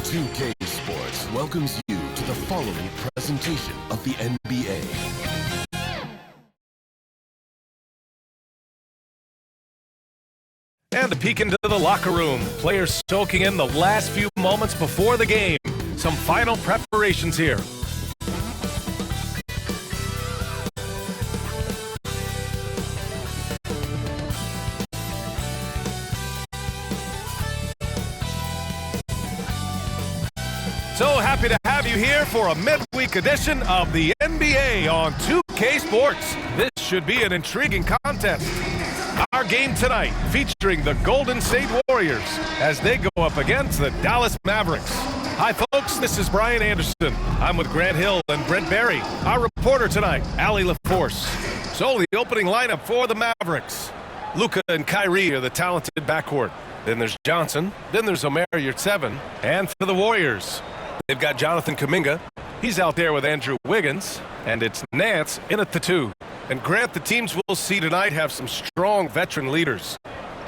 2K Sports welcomes you to the following presentation of the NBA. And a peek into the locker room. Players soaking in the last few moments before the game. Some final preparations here. So happy to have you here for a midweek edition of the NBA on 2K Sports. This should be an intriguing contest. Our game tonight featuring the Golden State Warriors as they go up against the Dallas Mavericks. Hi folks, this is Brian Anderson. I'm with Grant Hill and Brent Berry. Our reporter tonight, Ali LaForce. So the opening lineup for the Mavericks. Luka and Kyrie are the talented backcourt. Then there's Johnson. Then there's Omer Yurtseven. And for the Warriors, they've got Jonathan Kuminga. He's out there with Andrew Wiggins. And it's Nance in at the 2. And Grant, the teams we'll see tonight have some strong veteran leaders.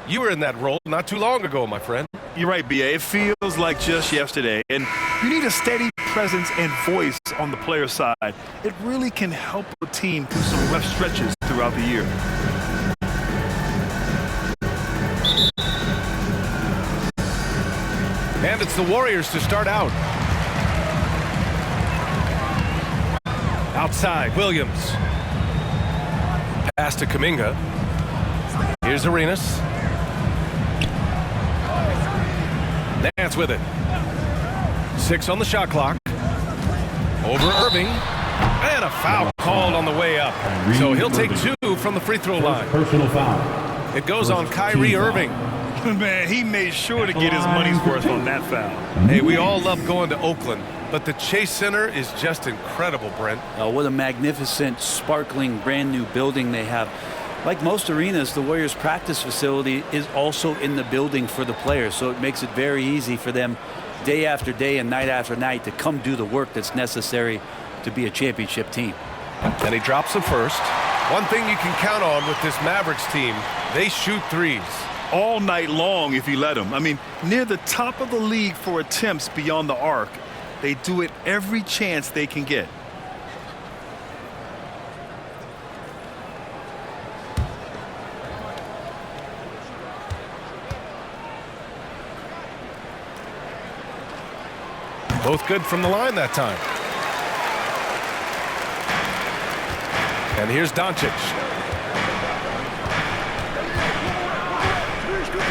You were in that role not too long ago, my friend. You're right, B.A. It feels like just yesterday. And you need a steady presence and voice on the player side. It really can help a team through some rough stretches throughout the year. And it's the Warriors to start out. Outside, Williams. Pass to Kuminga. Here's Arenas. Nance with it. 6 on the shot clock. Over Irving. And a foul called on the way up. So he'll take 2 from the free throw line. Personal foul. It goes on Kyrie Irving. Man, he made sure to get his money's worth on that foul. Hey, we all love going to Oakland, but the Chase Center is just incredible, Brent. Oh, what a magnificent, sparkling, brand new building they have. Like most arenas, the Warriors practice facility is also in the building for the players, so it makes it very easy for them day after day and night after night to come do the work that's necessary to be a championship team. And he drops the first. One thing you can count on with this Mavericks team, they shoot threes. All night long if you let them. I mean, near the top of the league for attempts beyond the arc. They do it every chance they can get. Both good from the line that time. And here's Doncic.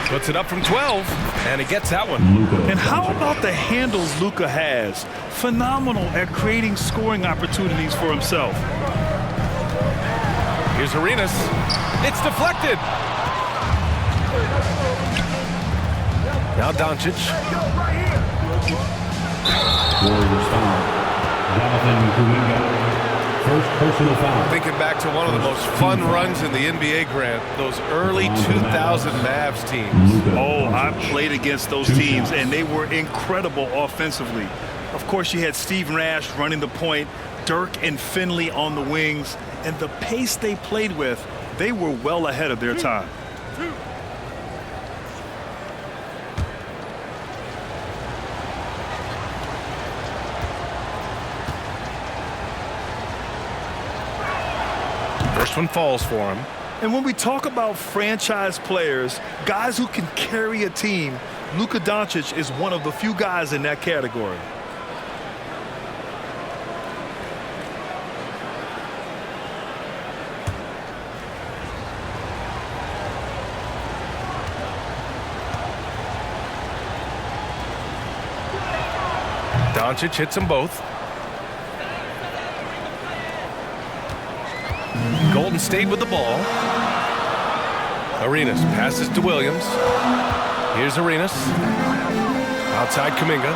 Puts it up from 12, and he gets that one. And how about the handles Luka has? Phenomenal at creating scoring opportunities for himself. Here's Arenas. It's deflected. Now Doncic. Warriors foul. Jonathan Kuminga. First personal foul. Thinking back to one of the most fun runs in the NBA, Grant, those early 2000 Mavs teams. Oh, I played against those teams, and they were incredible offensively. Of course, you had Steve Nash running the point, Dirk and Finley on the wings, and the pace they played with, they were well ahead of their time. First one falls for him. And when we talk about franchise players, guys who can carry a team, Luka Doncic is one of the few guys in that category. Doncic hits them both. Golden State with the ball. Arenas passes to Williams. Here's Arenas. Outside Kuminga.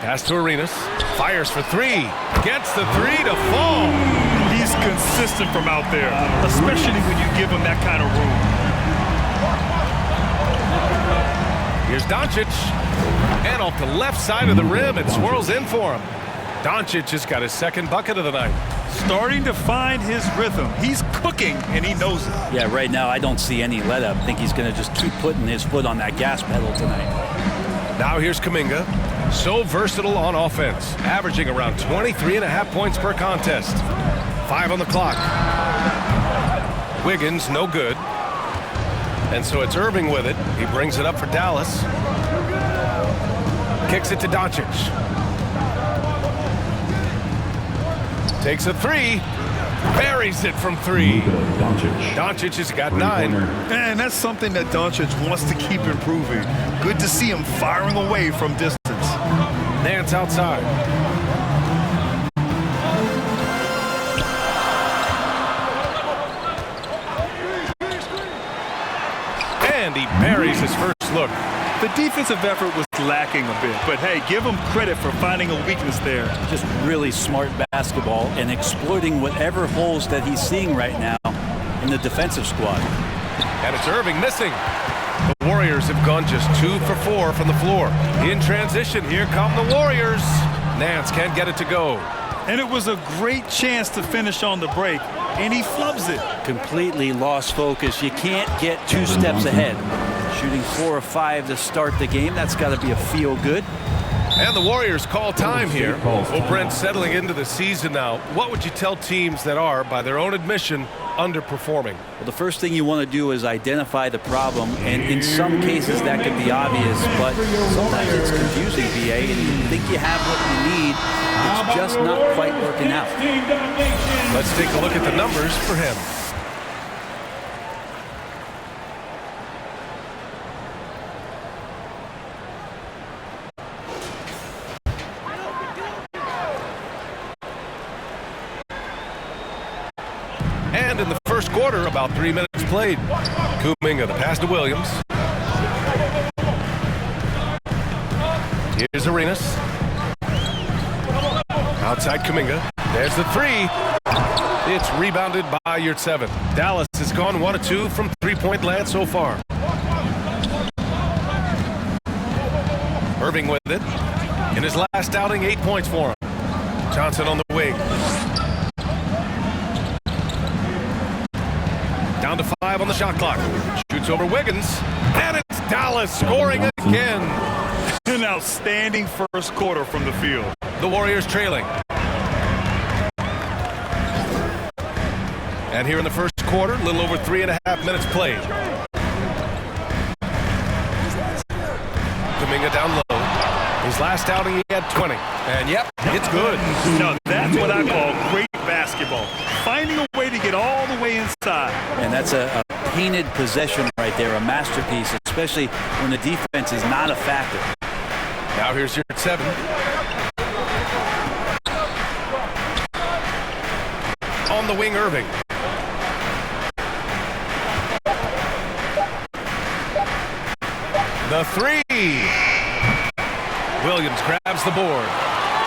Pass to Arenas. Fires for 3. Gets the 3 to fall. He's consistent from out there, especially when you give him that kind of room. Here's Doncic. And off the left side of the rim, it swirls in for him. Doncic just got his second bucket of the night. starting to find his rhythm. He's cooking, and he knows it. Yeah, right now I don't see any let up. I think he's going to just keep putting his foot on that gas pedal tonight. Now here's Kuminga. So versatile on offense, averaging around 23.5 points per contest. 5 on the clock. Wiggins, no good. And so it's Irving with it. He brings it up for Dallas. Kicks it to Doncic. Takes a three. Buries it from 3. Doncic has got 9. And that's something that Doncic wants to keep improving. Good to see him firing away from distance. Nance outside. And he buries his first look. The defensive effort was lacking a bit, but hey, give him credit for finding a weakness there. Just really smart basketball and exploiting whatever holes that he's seeing right now in the defensive squad. And it's Irving missing. The Warriors have gone just 2 for 4 from the floor. In transition, here come the Warriors. Nance can't get it to go. And it was a great chance to finish on the break, and he flubs it. Completely lost focus. You can't get 2 steps ahead. Shooting 4 or 5 to start the game. That's got to be a feel good. And the Warriors call time here. Well, Brent, settling into the season now, what would you tell teams that are, by their own admission, underperforming? Well, the first thing you want to do is identify the problem, and in some cases that can be obvious, but sometimes it's confusing, BA, and you think you have what you need. It's just not quite working out. Let's take a look at the numbers for him. And in the first quarter, about 3 minutes played. Kuminga, the pass to Williams. Here's Arenas. Outside Kuminga. There's the 3. It's rebounded by Yurtseven. Dallas has gone 1 of 2 from 3-point land so far. Irving with it. In his last outing, 8 points for him. Johnson on the wing. Down to 5 on the shot clock. Shoots over Wiggins. And it's Dallas scoring again. An outstanding first quarter from the field. The Warriors trailing. And here in the first quarter, a little over 3.5 minutes played. Kuminga down low. His last outing, he had 20. And yep, it's good. No, that's what I call great basketball. Finding a way to get all the way inside. And that's a painted possession right there, a masterpiece, especially when the defense is not a factor. Now here's your 7. On the wing, Irving. The 3. Williams grabs the board.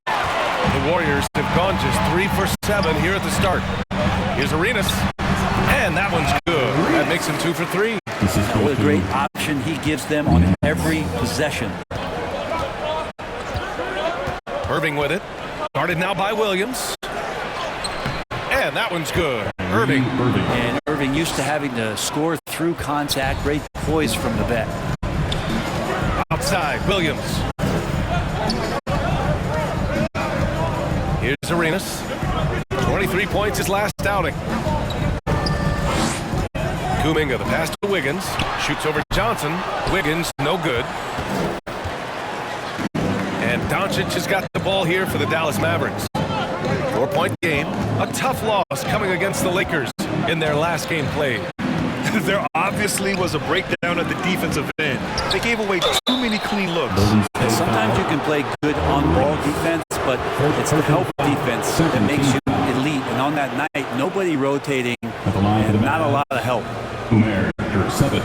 The Warriors have gone just 3 for 7 here at the start. Here's Arenas. And that one's good. That makes him 2 for 3. Now, what a great option he gives them on every possession. Irving with it. Started now by Williams. And that one's good. Irving. And Irving used to having to score through contact. Great poise from the vet. Outside, Williams. Here's Arenas. 23 points his last outing. Kuminga, the pass to Wiggins. Shoots over Johnson. Wiggins, no good. And Doncic has got the ball here for the Dallas Mavericks. 4-point game. A tough loss coming against the Lakers in their last game played. There obviously was a breakdown at the defensive end. They gave away too many clean looks. And sometimes you can play good on-ball defense, but it's the help defense that makes you elite. And on that night, nobody rotating and not a lot of help. 7.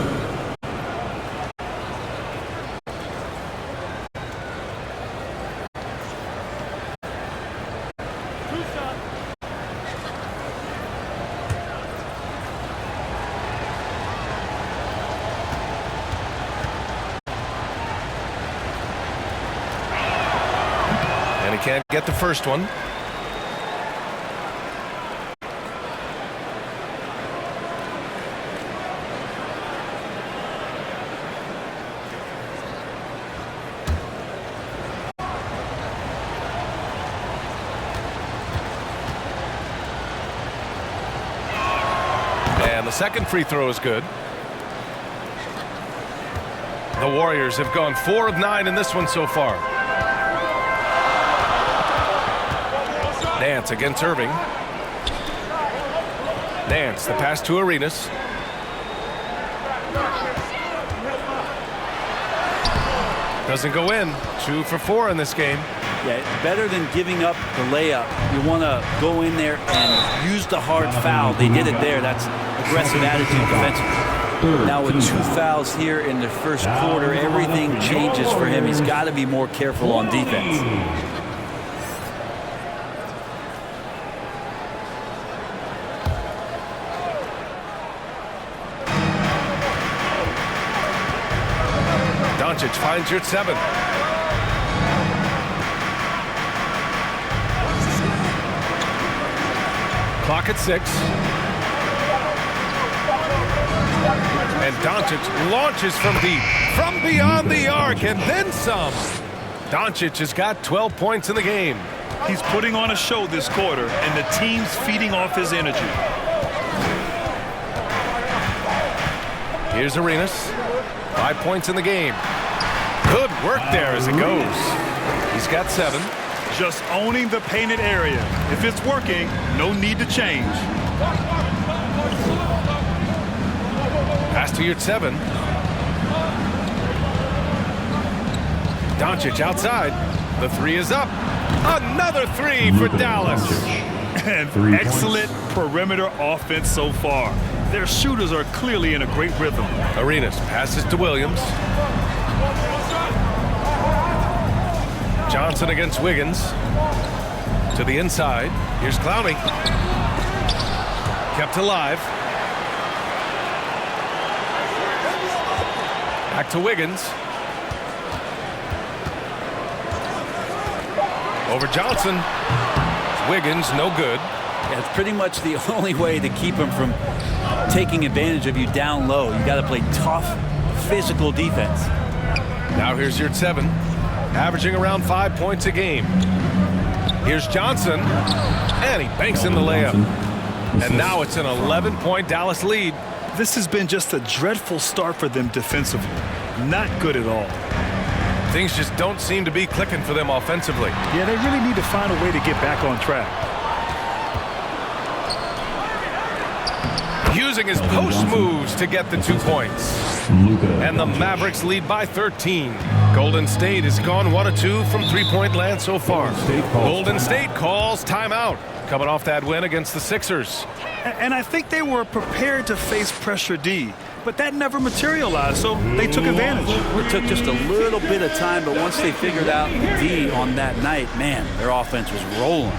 And he can't get the first one. And the second free throw is good. The Warriors have gone 4 of 9 in this one so far. Nance against Irving. Nance, the pass to Arenas. Doesn't go in. 2 for 4 in this game. Yeah, better than giving up the layup. You want to go in there and use the hard foul. They did it there. That's aggressive attitude defensively. Now with 2 fouls here in the first quarter, everything changes for him. He's got to be more careful on defense. Doncic finds you at 7. Clock at 6. And Doncic launches from deep, from beyond the arc, and then some. Doncic has got 12 points in the game. He's putting on a show this quarter, and the team's feeding off his energy. Here's Arenas. 5 points in the game. Good work there as it goes. He's got 7. Just owning the painted area. If it's working, no need to change. Pass to you at 7. Doncic outside. The 3 is up. Another 3 for Dallas. And excellent perimeter offense so far. Their shooters are clearly in a great rhythm. Arenas passes to Williams. Johnson against Wiggins. To the inside. Here's Clowney. Kept alive. Back to Wiggins. Over Johnson. Wiggins, no good. Yeah, it's pretty much the only way to keep him from taking advantage of you down low. You got to play tough, physical defense. Now here's your 7, averaging around 5 points a game. Here's Johnson, and he banks in the layup. And now it's an 11-point Dallas lead. This has been just a dreadful start for them defensively. Not good at all. Things just don't seem to be clicking for them offensively. Yeah, they really need to find a way to get back on track. Using his post moves to get the 2 points. Luka. And the Mavericks lead by 13. Golden State has gone 1 of 2 from three-point land so far. Golden State calls timeout, coming off that win against the Sixers. And I think they were prepared to face pressure D, but that never materialized, so they took advantage. It took just a little bit of time, but once they figured out D on that night, man, their offense was rolling.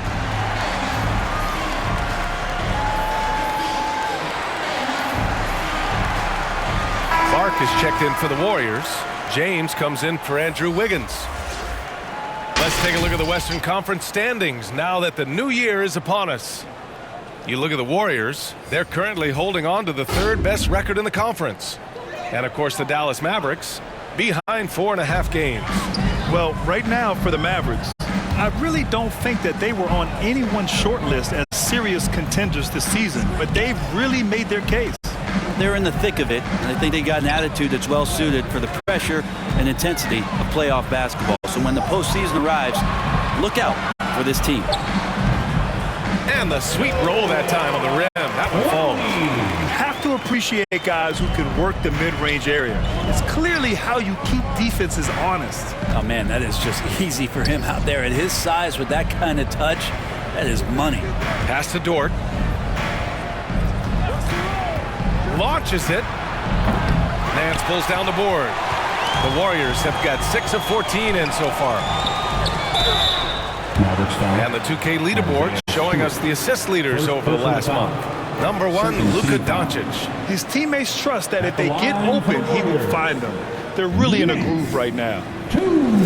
Clark is checked in for the Warriors. James comes in for Andrew Wiggins. Let's take a look at the Western Conference standings now that the new year is upon us. You look at the Warriors, they're currently holding on to the 3rd best record in the conference. And of course the Dallas Mavericks behind 4.5 games. Well, right now for the Mavericks, I really don't think that they were on anyone's short list as serious contenders this season, but they've really made their case. They're in the thick of it, and I think they got an attitude that's well suited for the pressure and intensity of playoff basketball. So when the postseason arrives, look out for this team. And the sweet roll that time on the rim. That one falls. You have to appreciate guys who can work the mid-range area. It's clearly how you keep defenses honest. Oh, man, that is just easy for him out there. At his size with that kind of touch, that is money. Pass to Dort. Launches it. Nance pulls down the board. The Warriors have got 6 of 14 in so far. And the 2K leaderboard showing us the assist leaders over the last month. Number 1, Luka Doncic. His teammates trust that if they get open, he will find them. They're really in a groove right now.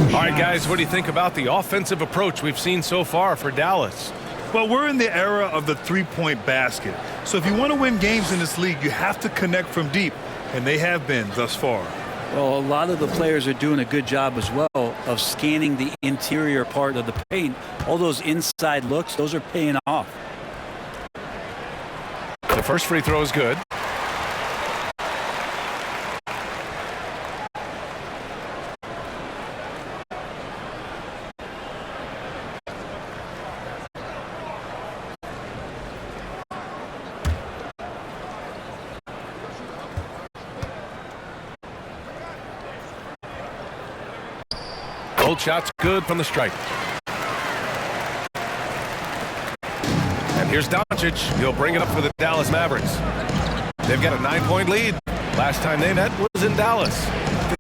All right, guys, what do you think about the offensive approach we've seen so far for Dallas? Well, we're in the era of the three-point basket. So if you want to win games in this league, you have to connect from deep, and they have been thus far. Well, a lot of the players are doing a good job as well of scanning the interior part of the paint. All those inside looks, those are paying off. The first free throw is good. Both shots good from the stripe. And here's Doncic. He'll bring it up for the Dallas Mavericks. They've got a 9-point lead. Last time they met was in Dallas.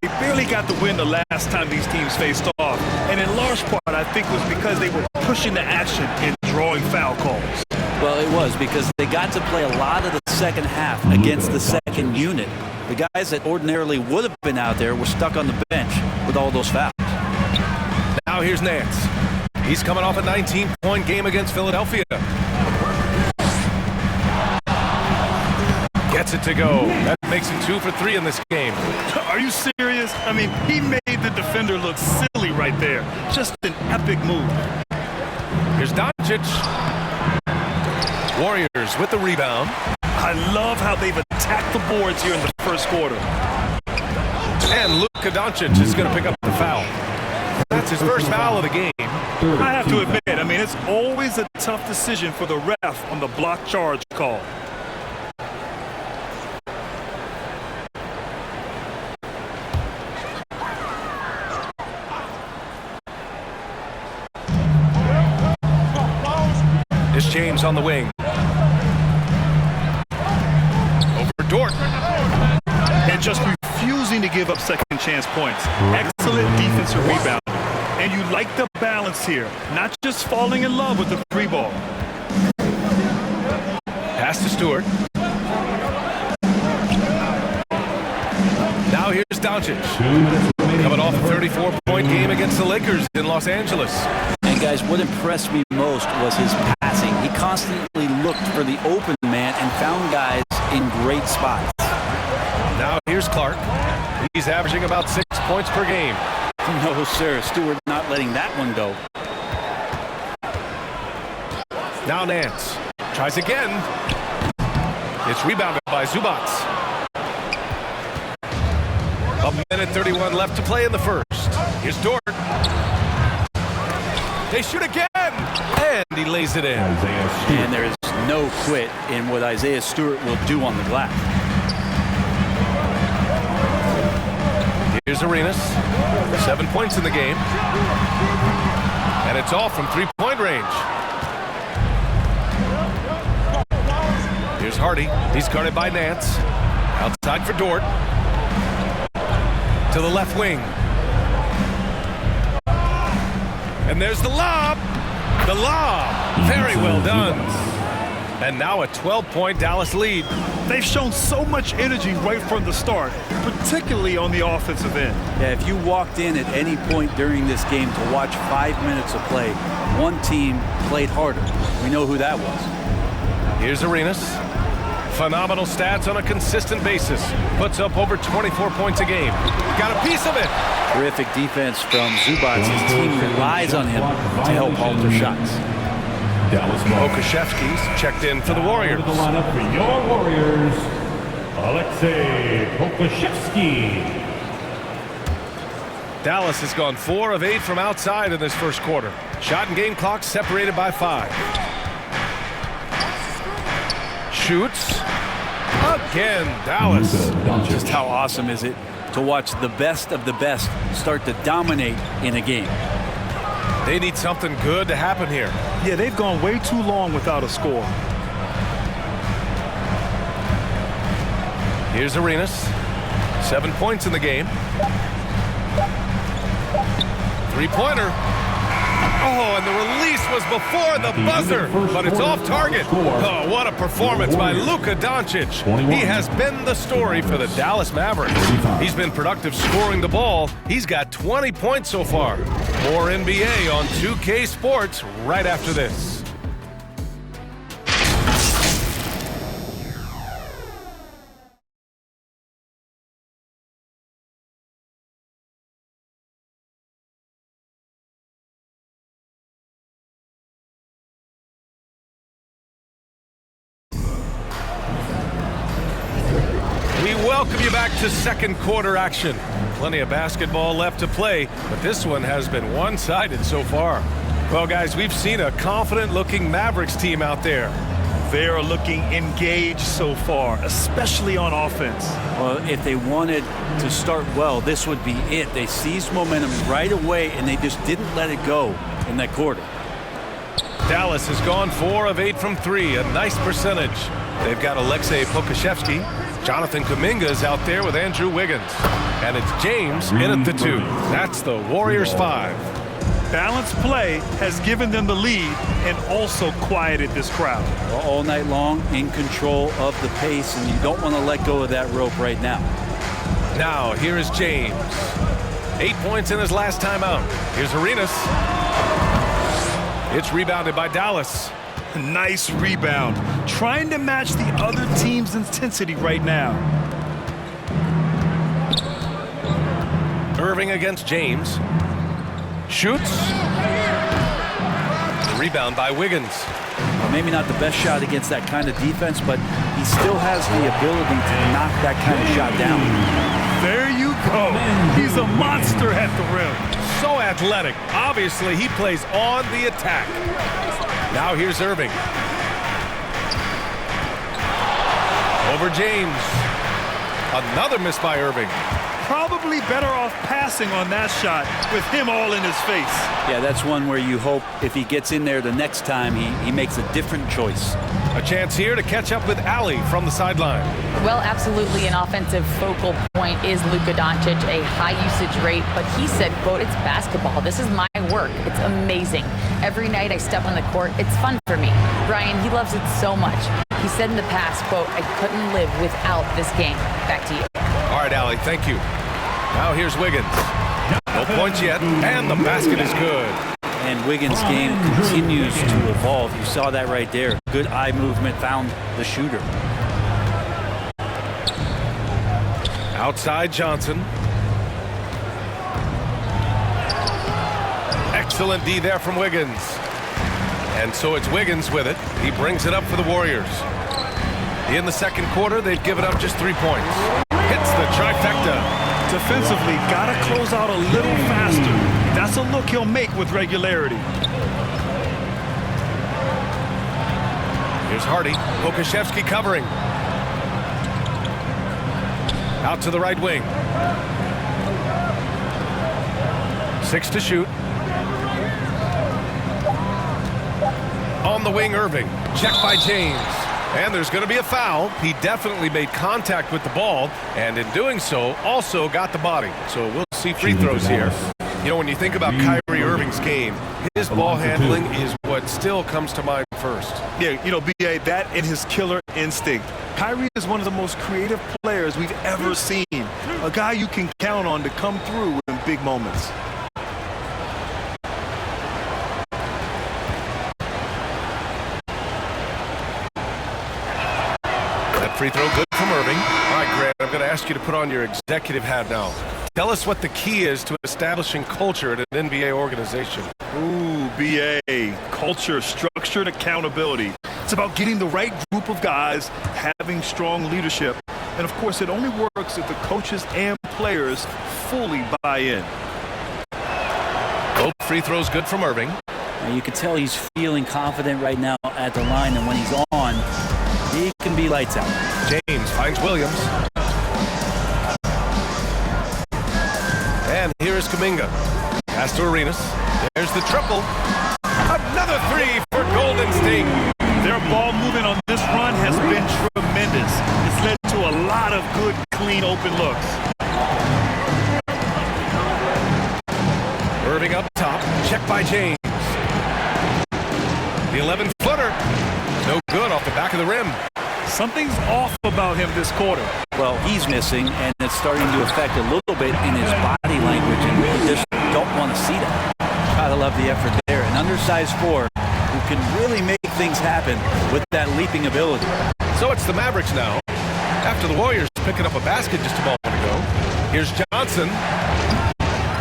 They barely got the win the last time these teams faced off. And in large part, I think it was because they were pushing the action and drawing foul calls. Well, it was because they got to play a lot of the second half against the second unit. The guys that ordinarily would have been out there were stuck on the bench with all those fouls. Now here's Nance. He's coming off a 19-point game against Philadelphia. Gets it to go. That makes him 2 for 3 in this game. Are you serious? I mean, he made the defender look silly right there. Just an epic move. Here's Doncic. Warriors with the rebound. I love how they've attacked the boards here in the first quarter. And Luka Doncic is going to pick up the foul. That's his first foul of the game. I have to admit, I mean, it's always a tough decision for the ref on the block charge call. Here's James on the wing. Over Dort. And just refusing to give up second chance points. Excellent defensive rebound. And you like the balance here. Not just falling in love with the free ball. Pass to Stewart. Now here's Doncic. Coming off a 34-point game against the Lakers in Los Angeles. And guys, what impressed me most was his passing. He constantly looked for the open man and found guys in great spots. Now here's Clark. He's averaging about 6 points per game. No, sir. Stewart not letting that one go. Now Nance. Tries again. It's rebounded by Zubac. A minute 31 left to play in the first. Here's Dort. They shoot again, and he lays it in. And there's no quit in what Isaiah Stewart will do on the glass. Here's Arenas. 7 points in the game. And it's all from three-point range. Here's Hardy. He's guarded by Nance. Outside for Dort. To the left wing. And there's the lob. The lob. Very well done. And now a 12-point Dallas lead. They've shown so much energy right from the start, particularly on the offensive end. Yeah, if you walked in at any point during this game to watch 5 minutes of play, one team played harder. We know who that was. Here's Arenas. Phenomenal stats on a consistent basis. Puts up over 24 points a game. Got a piece of it. Terrific defense from Zubac. His team relies on him to help alter shots. Okashevsky's checked in for the Warriors. The lineup for your Warriors, Alexei Okashevsky. Dallas has gone 4 of 8 from outside in this first quarter. Shot and game clock separated by 5. Shoots. Again, Dallas. Just how awesome is it to watch the best of the best start to dominate in a game? They need something good to happen here. Yeah, they've gone way too long without a score. Here's Arenas. 7 points in the game. Three-pointer. Oh, and the release was before the buzzer, but it's off target. Oh, what a performance by Luka Doncic. He has been the story for the Dallas Mavericks. He's been productive scoring the ball. He's got 20 points so far. More NBA on 2K Sports right after this. We welcome you back to second quarter action. Plenty of basketball left to play, but this one has been one-sided so far. Well, guys, we've seen a confident-looking Mavericks team out there. They are looking engaged so far, especially on offense. Well, if they wanted to start well, this would be it. They seized momentum right away, and they just didn't let it go in that quarter. Dallas has gone 4 of 8 from 3, a nice percentage. They've got Aleksej Pokusevski. Jonathan Kuminga is out there with Andrew Wiggins. And it's James in at the 2. That's the Warriors 5. Balanced play has given them the lead and also quieted this crowd. Well, all night long, in control of the pace, and you don't want to let go of that rope right now. Now, here is James. 8 points in his last time out. Here's Arenas. It's rebounded by Dallas. Nice rebound. Trying to match the other team's intensity right now. Irving against James. Shoots. Rebound by Wiggins. Well, maybe not the best shot against that kind of defense, but he still has the ability to knock that kind of shot down. There you go. He's a monster at the rim. So athletic. Obviously, he plays on the attack. Now here's Irving. Over James. Another miss by Irving. Probably better off passing on that shot with him all in his face. Yeah, that's one where you hope if he gets in there the next time, he makes a different choice. A chance here to catch up with Ali from the sideline. Well, absolutely an offensive focal point is Luka Doncic, a high usage rate, but he said, quote, "It's basketball. This is my work. It's amazing. Every night I step on the court, it's fun for me." Brian, he loves it so much. He said in the past, quote, "I couldn't live without this game." Back to you. All right, Ali, thank you. Now here's Wiggins. No points yet, and the basket is good. And Wiggins' game continues to evolve. You saw that right there. Good eye movement, found the shooter. Outside Johnson. Excellent D there from Wiggins. And so it's Wiggins with it. He brings it up for the Warriors. In the second quarter, they've given up just 3 points. Hits the trifecta. Defensively, gotta close out a little faster. That's a look he'll make with regularity. Here's Hardy. Pokusevski covering. Out to the right wing. 6 to shoot. On the wing, Irving. Checked by James. And there's going to be a foul. He definitely made contact with the ball, and in doing so, also got the body. So we'll see free throws here. You know, when you think about Kyrie Irving's game, his ball handling is what still comes to mind first. Yeah, you know, B.A., that and his killer instinct. Kyrie is one of the most creative players we've ever seen. A guy you can count on to come through in big moments. Free throw good from Irving. All right, Grant, I'm going to ask you to put on your executive hat now. Tell us what the key is to establishing culture at an NBA organization. Ooh, B.A., culture, structured accountability. It's about getting the right group of guys, having strong leadership. And, of course, it only works if the coaches and players fully buy in. Both free throws good from Irving. And you can tell he's feeling confident right now at the line, and when he's on, he can be lights out. James finds Williams. And here is Kuminga. Pass to Arenas. There's the triple. Another 3 for Golden State. Their ball movement on this run has been tremendous. It's led to a lot of good, clean, open looks. Irving up top. Checked by James. The 11-footer. No good off the back of the rim. Something's off about him this quarter. Well, he's missing, and it's starting to affect a little bit in his body language, and we just don't want to see that. Gotta love the effort there. An undersized 4 who can really make things happen with that leaping ability. So it's the Mavericks now. After the Warriors picking up a basket just a moment ago. Here's Johnson.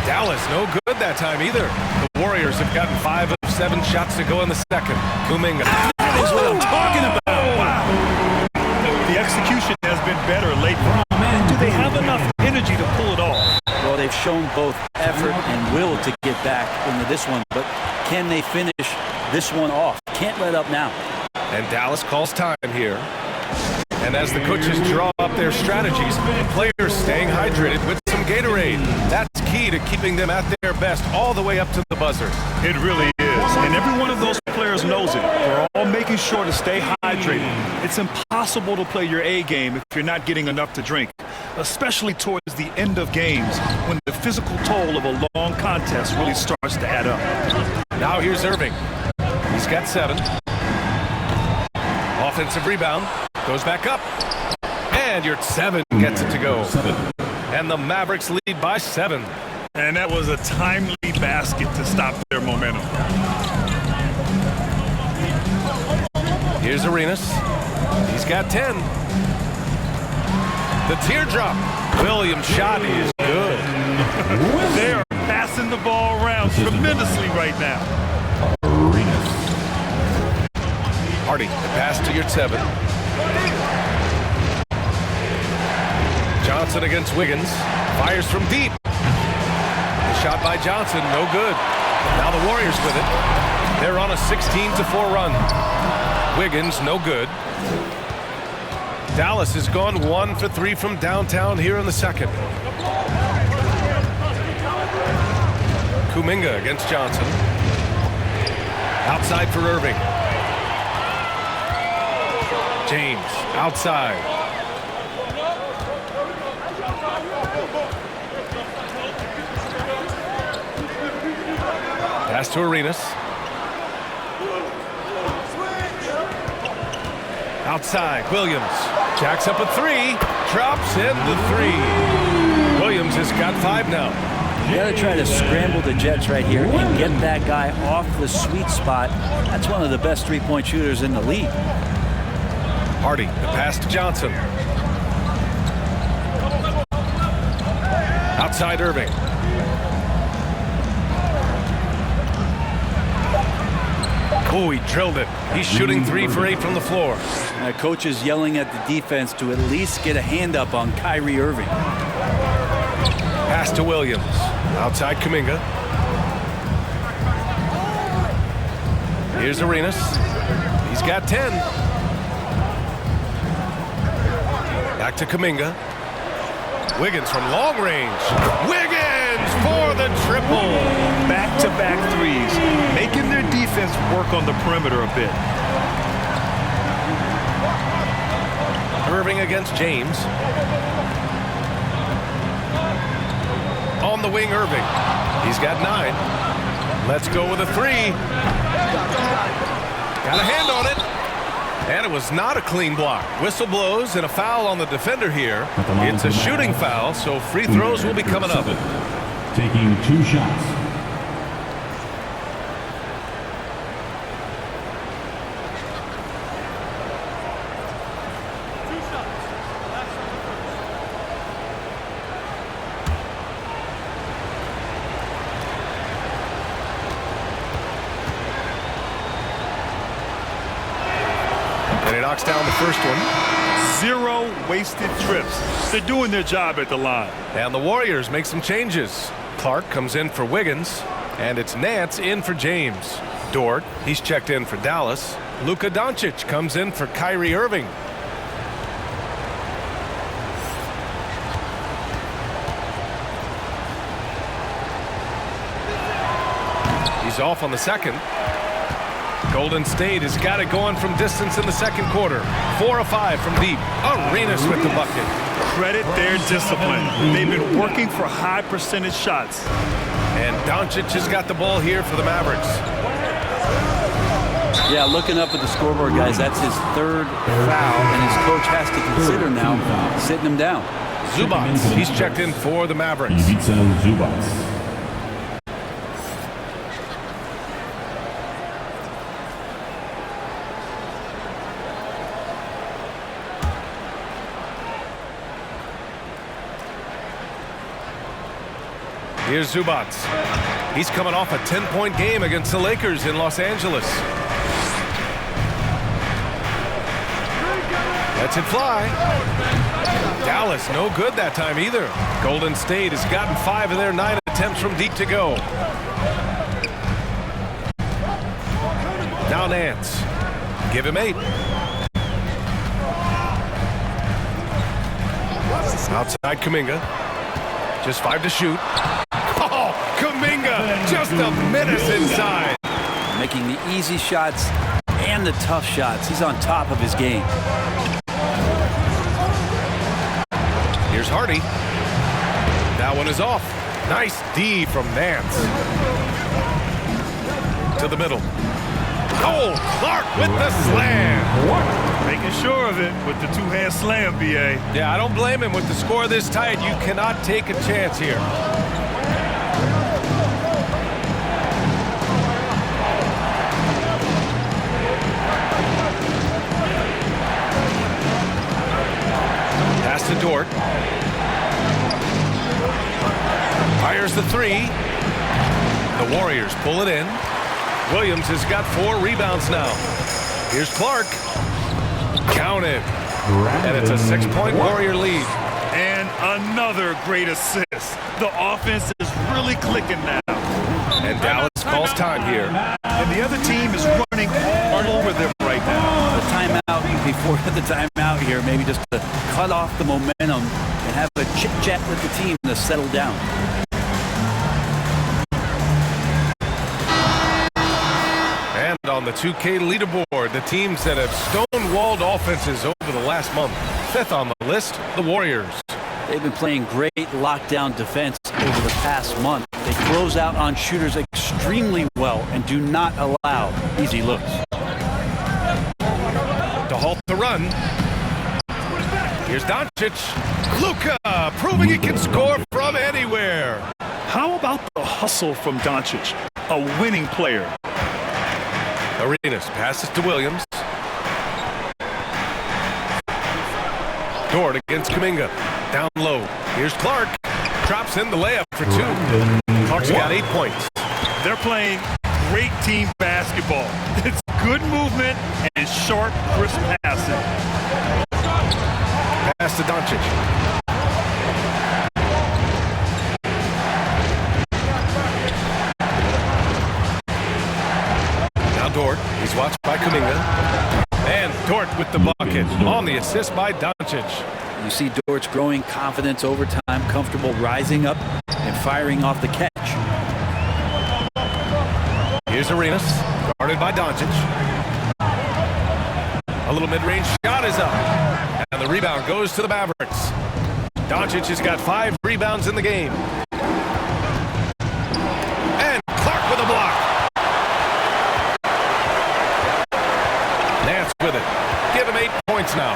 Dallas, no good that time either. The Warriors have gotten 5 of 7 shots to go in the second. Kuminga. That is what I'm talking about. Wow. The execution has been better lately. Do they have enough energy to pull it off? Well, they've shown both effort and will to get back into this one, but can they finish this one off? Can't let up now. And Dallas calls time here. And as the coaches draw up their strategies, players staying hydrated with some Gatorade. That's key to keeping them at their best all the way up to the buzzer. It really is. And every one of those players knows it. They're all making sure to stay hydrated. It's impossible to play your A game if you're not getting enough to drink, especially towards the end of games when the physical toll of a long contest really starts to add up. Now here's Irving. He's got 7. Offensive rebound. Goes back up. And your 7 gets it to go. And the Mavericks lead by 7. And that was a timely basket to stop their momentum. Here's Arenas. He's got 10. The teardrop. Williams' shot is good. They are passing the ball around tremendously right now. Hardy, the pass to your 7. Johnson against Wiggins. Fires from deep. The shot by Johnson, no good. Now the Warriors with it. They're on a 16-4 run. Wiggins, no good. Dallas has gone 1 for 3 from downtown here in the second. Kuminga against Johnson. Outside for Irving. James, outside. Pass to Arenas. Outside, Williams. Jacks up a 3. Drops in the 3. Williams has got 5 now. You got to try to scramble the Jets right here and get that guy off the sweet spot. That's one of the best three-point shooters in the league. Hardy, the pass to Johnson. Outside Irving. Oh, he drilled it. He's shooting 3 for 8 from the floor. Coach is yelling at the defense to at least get a hand up on Kyrie Irving. Pass to Williams. Outside Kuminga. Here's Arenas. He's got 10. Back to Kuminga. Wiggins from long range. Wiggins for the triple. Back-to-back threes, making their defense work on the perimeter a bit. Irving against James. On the wing, Irving. He's got 9. Let's go with a 3. Got a hand on it. And it was not a clean block. Whistle blows and a foul on the defender here. It's a shooting foul, so free throws will be coming up. Taking 2 shots. And he knocks down the first one. 0 wasted trips. They're doing their job at the line. And the Warriors make some changes. Clark comes in for Wiggins, and it's Nance in for James. Dort, he's checked in for Dallas. Luka Doncic comes in for Kyrie Irving. He's off on the second. Golden State has got it going from distance in the second quarter. 4 of 5 from deep. Arenas with the bucket. Credit their discipline. They've been working for high percentage shots. And Doncic has got the ball here for the Mavericks. Yeah, looking up at the scoreboard, guys, that's his 3rd foul, and his coach has to consider now sitting him down. Zubac, he's checked in for the Mavericks. Zubac. Here's Zubac. He's coming off a 10-point game against the Lakers in Los Angeles. Lets it fly. Dallas, no good that time either. Golden State has gotten 5 of their 9 attempts from deep to go. Now Nance. Give him 8. Outside Kuminga. Just 5 to shoot. Oh, Kuminga, just a menace inside. Making the easy shots and the tough shots. He's on top of his game. Here's Hardy. That one is off. Nice D from Nance. To the middle. Oh, Clark with the slam. Making sure of it with the two-hand slam, B.A. Yeah, I don't blame him. With the score this tight, you cannot take a chance here. Pass to Dort. Fires the 3. The Warriors pull it in. Williams has got 4 rebounds now. Here's Clark. Counted. And it's a 6-point Warrior lead. And another great assist. The offense is really clicking now. And Dallas calls time here. And the other team is running all over them right now. The timeout before the timeout here, maybe just to cut off the momentum and have a chit-chat with the team to settle down. And on the 2K leaderboard, the teams that have stonewalled offenses over the last month. 5th on the list, the Warriors. They've been playing great lockdown defense over the past month. They close out on shooters extremely well and do not allow easy looks. To halt the run. Here's Doncic. Luka proving he can score from anywhere. How about the hustle from Doncic, a winning player? Arenas passes to Williams. Dort against Kuminga. Down low. Here's Clark. Drops in the layup for 2. Clark's got 8 points. They're playing great team basketball. It's good movement and sharp, crisp passing. Pass to Doncic. Now Dort. He's watched by Kuminga. And Dort with the bucket on the assist by Doncic. You see Dort's growing confidence over time, comfortable rising up and firing off the catch. Here's Arenas, guarded by Doncic. A little mid-range shot is up. And the rebound goes to the Mavericks. Doncic has got 5 rebounds in the game. And Clark with a block. Nance with it. Give him 8 points now.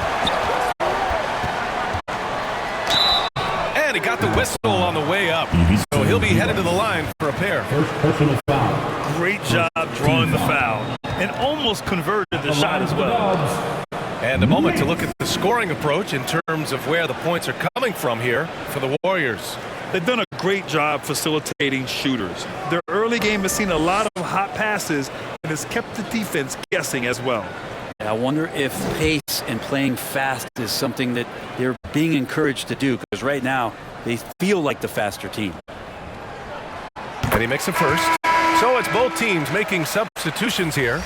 And he got the whistle on the way up. So he'll be headed to the line for a pair. First personal foul. Great job drawing the foul and almost converted the shot as well. And a moment to look at the scoring approach in terms of where the points are coming from here for the Warriors. They've done a great job facilitating shooters. Their early game has seen a lot of hot passes and has kept the defense guessing as well. I wonder if pace and playing fast is something that they're being encouraged to do, because right now they feel like the faster team. And he makes it first. So it's both teams making substitutions here.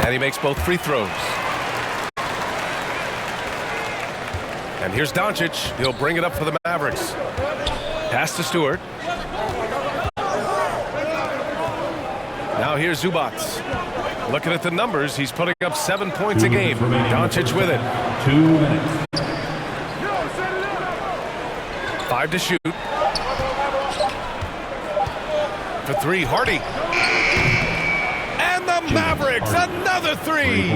And he makes both free throws. And here's Doncic. He'll bring it up for the Mavericks. Pass to Stewart. Now here's Zubats. Looking at the numbers, he's putting up 7 points a game. Doncic with it. 2 minutes. 5 to shoot. For 3, Hardy. And the Mavericks, another 3.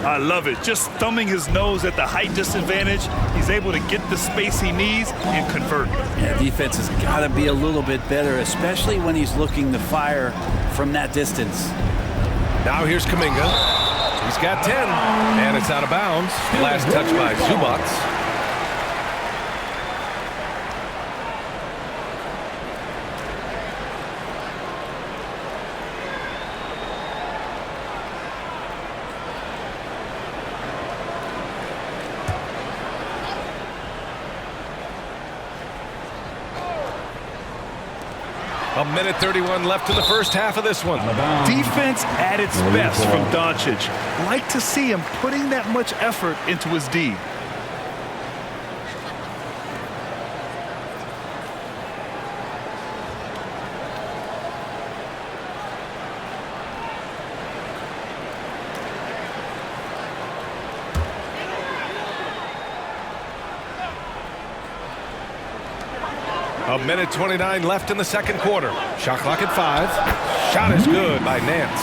I love it. Just thumbing his nose at the height disadvantage. He's able to get the space he needs and convert. Yeah, defense has got to be a little bit better, especially when he's looking to fire from that distance. Now here's Kuminga. He's got 10, and it's out of bounds. Last touch by Zubats. A minute 31 left in the first half of this one. Defense at its best from Doncic. Like to see him putting that much effort into his D. A minute 29 left in the second quarter. Shot clock at 5. Shot is good by Nance.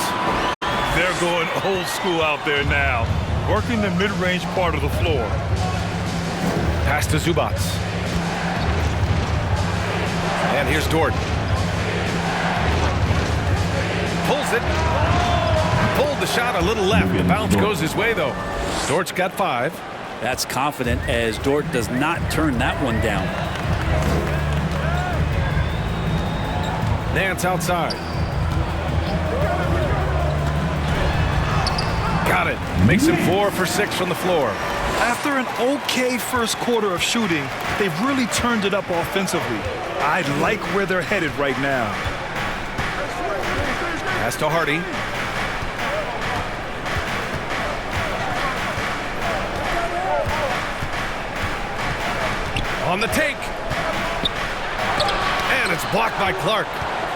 They're going old school out there now, working the mid-range part of the floor. Pass to Zubac. And here's Dort. Pulls it. Pulled the shot a little left. The bounce goes his way, though. Dort's got 5. That's confident as Dort does not turn that one down. Nance outside. Got it. Makes him 4 for 6 from the floor. After an okay first quarter of shooting, they've really turned it up offensively. I like where they're headed right now. Pass to Hardy. On the take. And it's blocked by Clark.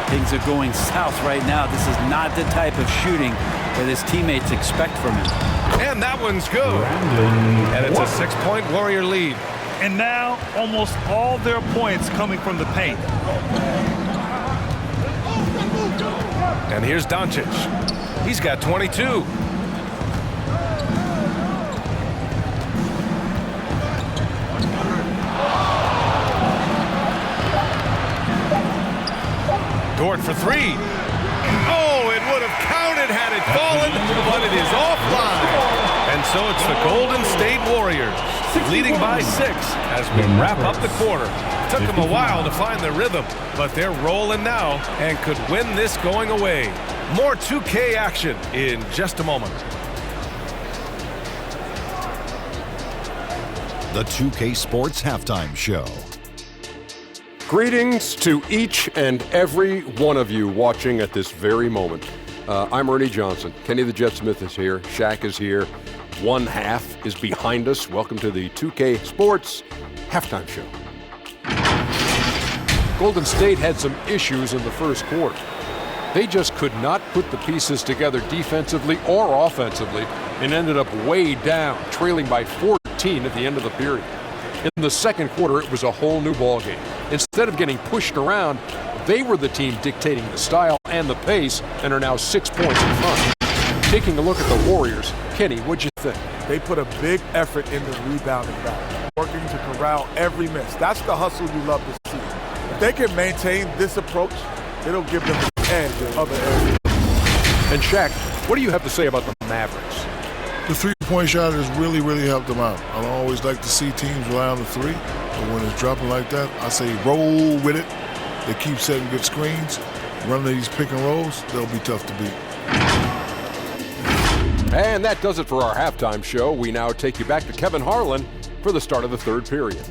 Things are going south right now. This is not the type of shooting that his teammates expect from him. And that one's good. And it's a 6-point Warrior lead. And now almost all their points coming from the paint. And here's Doncic. He's got 22. Dort for 3. Oh, it would have counted had it fallen, but it is offline. And so it's the Golden State Warriors leading by 6 as we wrap up the quarter. Took them a while to find their rhythm, but they're rolling now and could win this going away. More 2K action in just a moment. The 2K Sports Halftime Show. Greetings to each and every one of you watching at this very moment. I'm Ernie Johnson. Kenny the Jet Smith is here. Shaq is here. One half is behind us. Welcome to the 2K Sports Halftime Show. Golden State had some issues in the first quarter. They just could not put the pieces together defensively or offensively and ended up way down, trailing by 14 at the end of the period. In the second quarter, it was a whole new ballgame. Instead of getting pushed around, they were the team dictating the style and the pace and are now 6 points in front. Taking a look at the Warriors, Kenny, what'd you think? They put a big effort in the rebounding battle, working to corral every miss. That's the hustle you love to see. If they can maintain this approach, it'll give them an edge in other areas. And Shaq, what do you have to say about the Mavericks? The three-point shot has really, really helped them out. I don't always like to see teams rely on the three, but when it's dropping like that, I say roll with it. They keep setting good screens, running these pick and rolls, they'll be tough to beat. And that does it for our halftime show. We now take you back to Kevin Harlan for the start of the third period.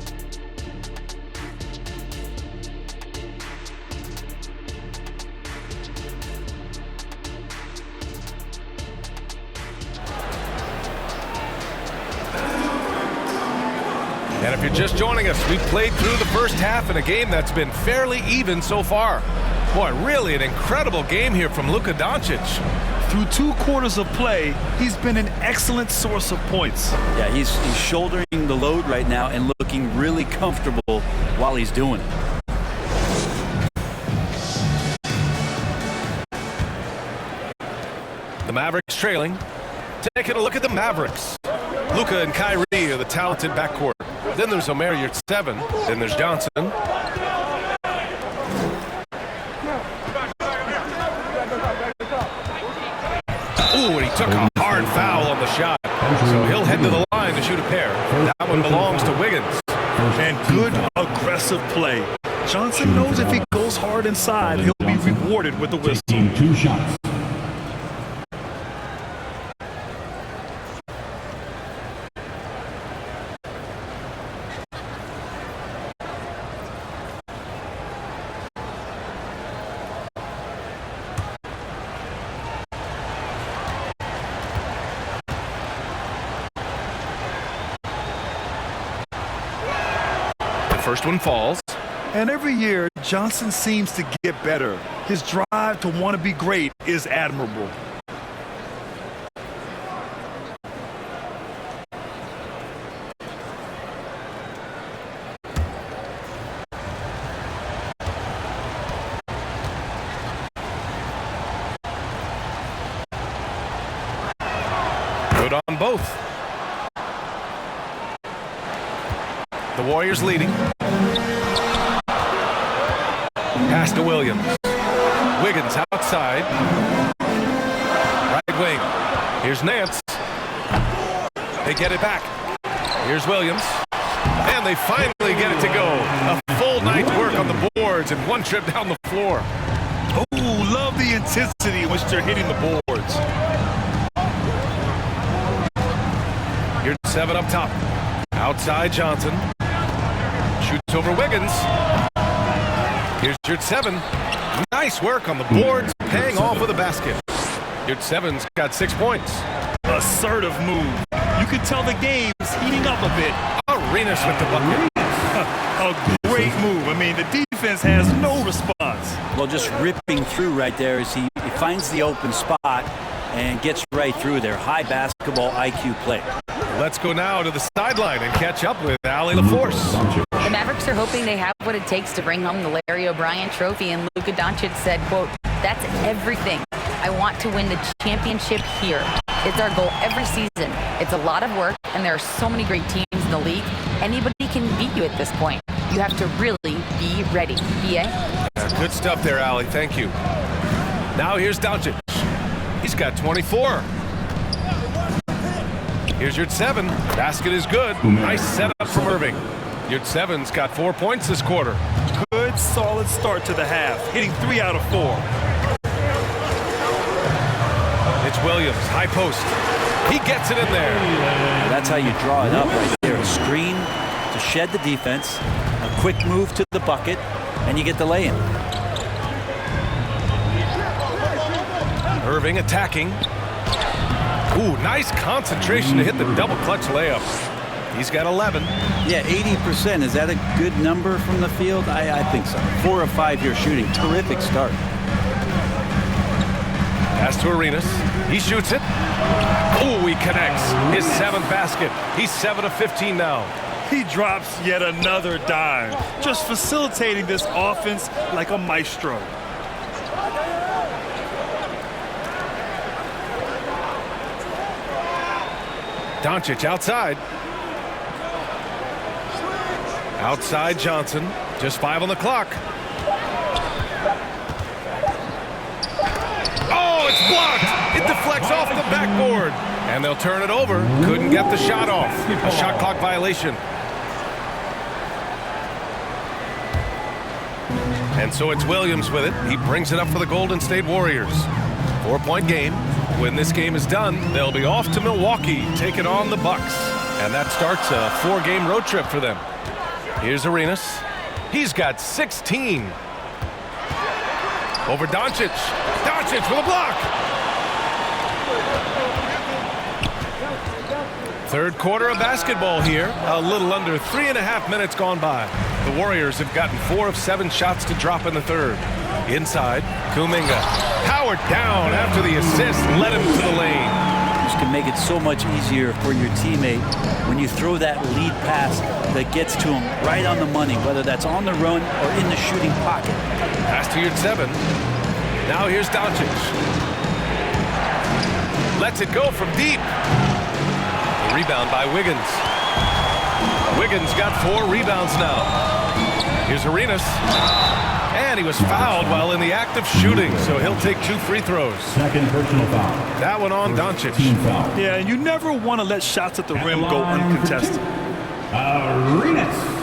And if you're just joining us, we've played through the first half in a game that's been fairly even so far. Boy, really an incredible game here from Luka Doncic. Through 2 quarters of play, he's been an excellent source of points. Yeah, he's shouldering the load right now and looking really comfortable while he's doing it. The Mavericks trailing. Taking a look at the Mavericks. Luka and Kyrie are the talented backcourt. Then there's Omer at 7. Then there's Johnson. Ooh, and he took a hard foul on the shot. So he'll head to the line to shoot a pair. That one belongs to Wiggins. And good aggressive play. Johnson knows if he goes hard inside, he'll be rewarded with the whistle. Team 2 shots. first one falls. And every year, Johnson seems to get better. His drive to want to be great is admirable. Good on both. The Warriors leading. Pass to Williams. Wiggins outside. Right wing. Here's Nance. They get it back. Here's Williams. And they finally get it to go. A full night's work on the boards and one trip down the floor. Oh, love the intensity in which they're hitting the boards. Here's 7 up top. Outside Johnson. Shoots over Wiggins. Here's your 7. Nice work on the boards, paying off with a basket. Your 7's got 6 points. Assertive move. You can tell the game's heating up a bit. Arenas with the bucket. A great move. I mean, the defense has no response. Well, just ripping through right there as he finds the open spot and gets right through there. High basketball IQ play. Let's go now to the sideline and catch up with Allie LaForce. The Mavericks are hoping they have what it takes to bring home the Larry O'Brien trophy, and Luka Doncic said, quote, "That's everything. I want to win the championship here. It's our goal every season. It's a lot of work, and there are so many great teams in the league. Anybody can beat you at this point. You have to really be ready." BA? Good stuff there, Allie. Thank you. Now here's Doncic. He's got 24. Here's your 7. Basket is good. Nice setup from Irving. Your 7's got 4 points this quarter. Good, solid start to the half, hitting 3 out of 4. It's Williams, high post. He gets it in there. That's how you draw it up right there. A screen to shed the defense, a quick move to the bucket, and you get the lay-in. Irving attacking. Ooh, nice concentration to hit the double clutch layup. He's got 11. Yeah, 80%. Is that a good number from the field? I think so. 4 of 5 here shooting. Terrific start. Pass to Arenas. He shoots it. Ooh, he connects. His 7th basket. He's 7 of 15 now. He drops yet another dime, just facilitating this offense like a maestro. Doncic outside. Outside Johnson. Just 5 on the clock. Oh, it's blocked. It deflects off the backboard. And they'll turn it over. Couldn't get the shot off. A shot clock violation. And so it's Williams with it. He brings it up for the Golden State Warriors. 4-point game. When this game is done, they'll be off to Milwaukee, taking on the Bucks. And that starts a 4-game road trip for them. Here's Arenas. He's got 16. Over Doncic. Doncic with a block. Third quarter of basketball here. A little under 3.5 minutes gone by. The Warriors have gotten 4 of 7 shots to drop in the third. Inside, Kuminga. Powered down after the assist, led him to the lane. This can make it so much easier for your teammate when you throw that lead pass that gets to him right on the money, whether that's on the run or in the shooting pocket. Pass to your 7. Now here's Doncic. Lets it go from deep. A rebound by Wiggins. Wiggins got 4 rebounds now. Here's Arenas. And he was fouled while in the act of shooting, so he'll take 2 free throws. Second personal foul. That one on Doncic. Team foul. Yeah, and you never want to let shots at the rim go uncontested. Arenas.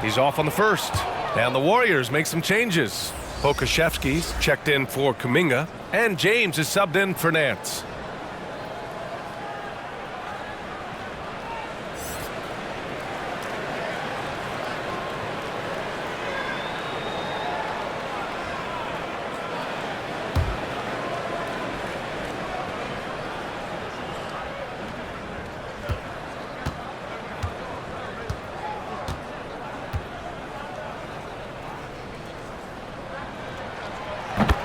He's off on the first. And the Warriors make some changes. Pokashevsky's checked in for Kuminga, and James is subbed in for Nance.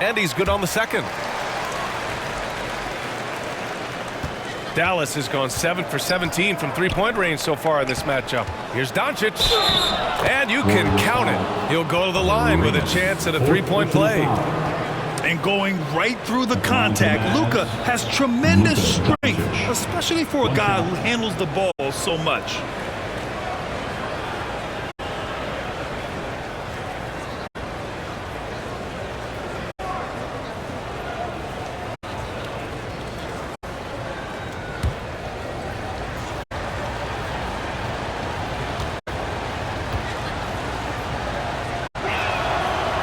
And he's good on the second. Dallas has gone 7 for 17 from three-point range so far in this matchup. Here's Doncic, and you can count it. He'll go to the line with a chance at a three-point play. And going right through the contact, Luka has tremendous strength, especially for a guy who handles the ball so much.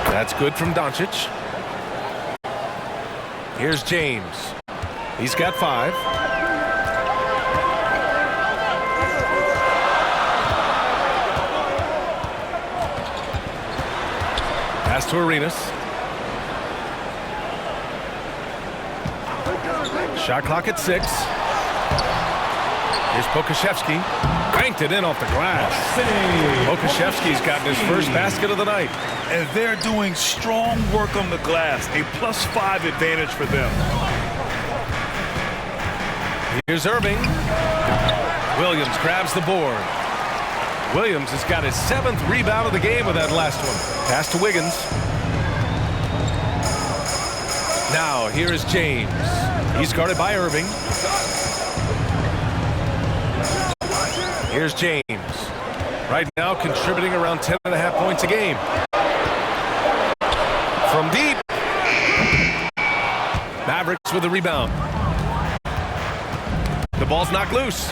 That's good from Doncic. Here's James. He's got 5. Pass to Arenas. Shot clock at 6. Here's Pokashevsky. Banked it in off the glass. Pokashevsky's gotten his first basket of the night. And they're doing strong work on the glass. A +5 advantage for them. Here's Irving. Williams grabs the board. Williams has got his 7th rebound of the game with that last one. Pass to Wiggins. Now here is James. He's guarded by Irving. Here's James. Right now contributing around 10.5 points a game. From deep. Mavericks with the rebound. The ball's knocked loose.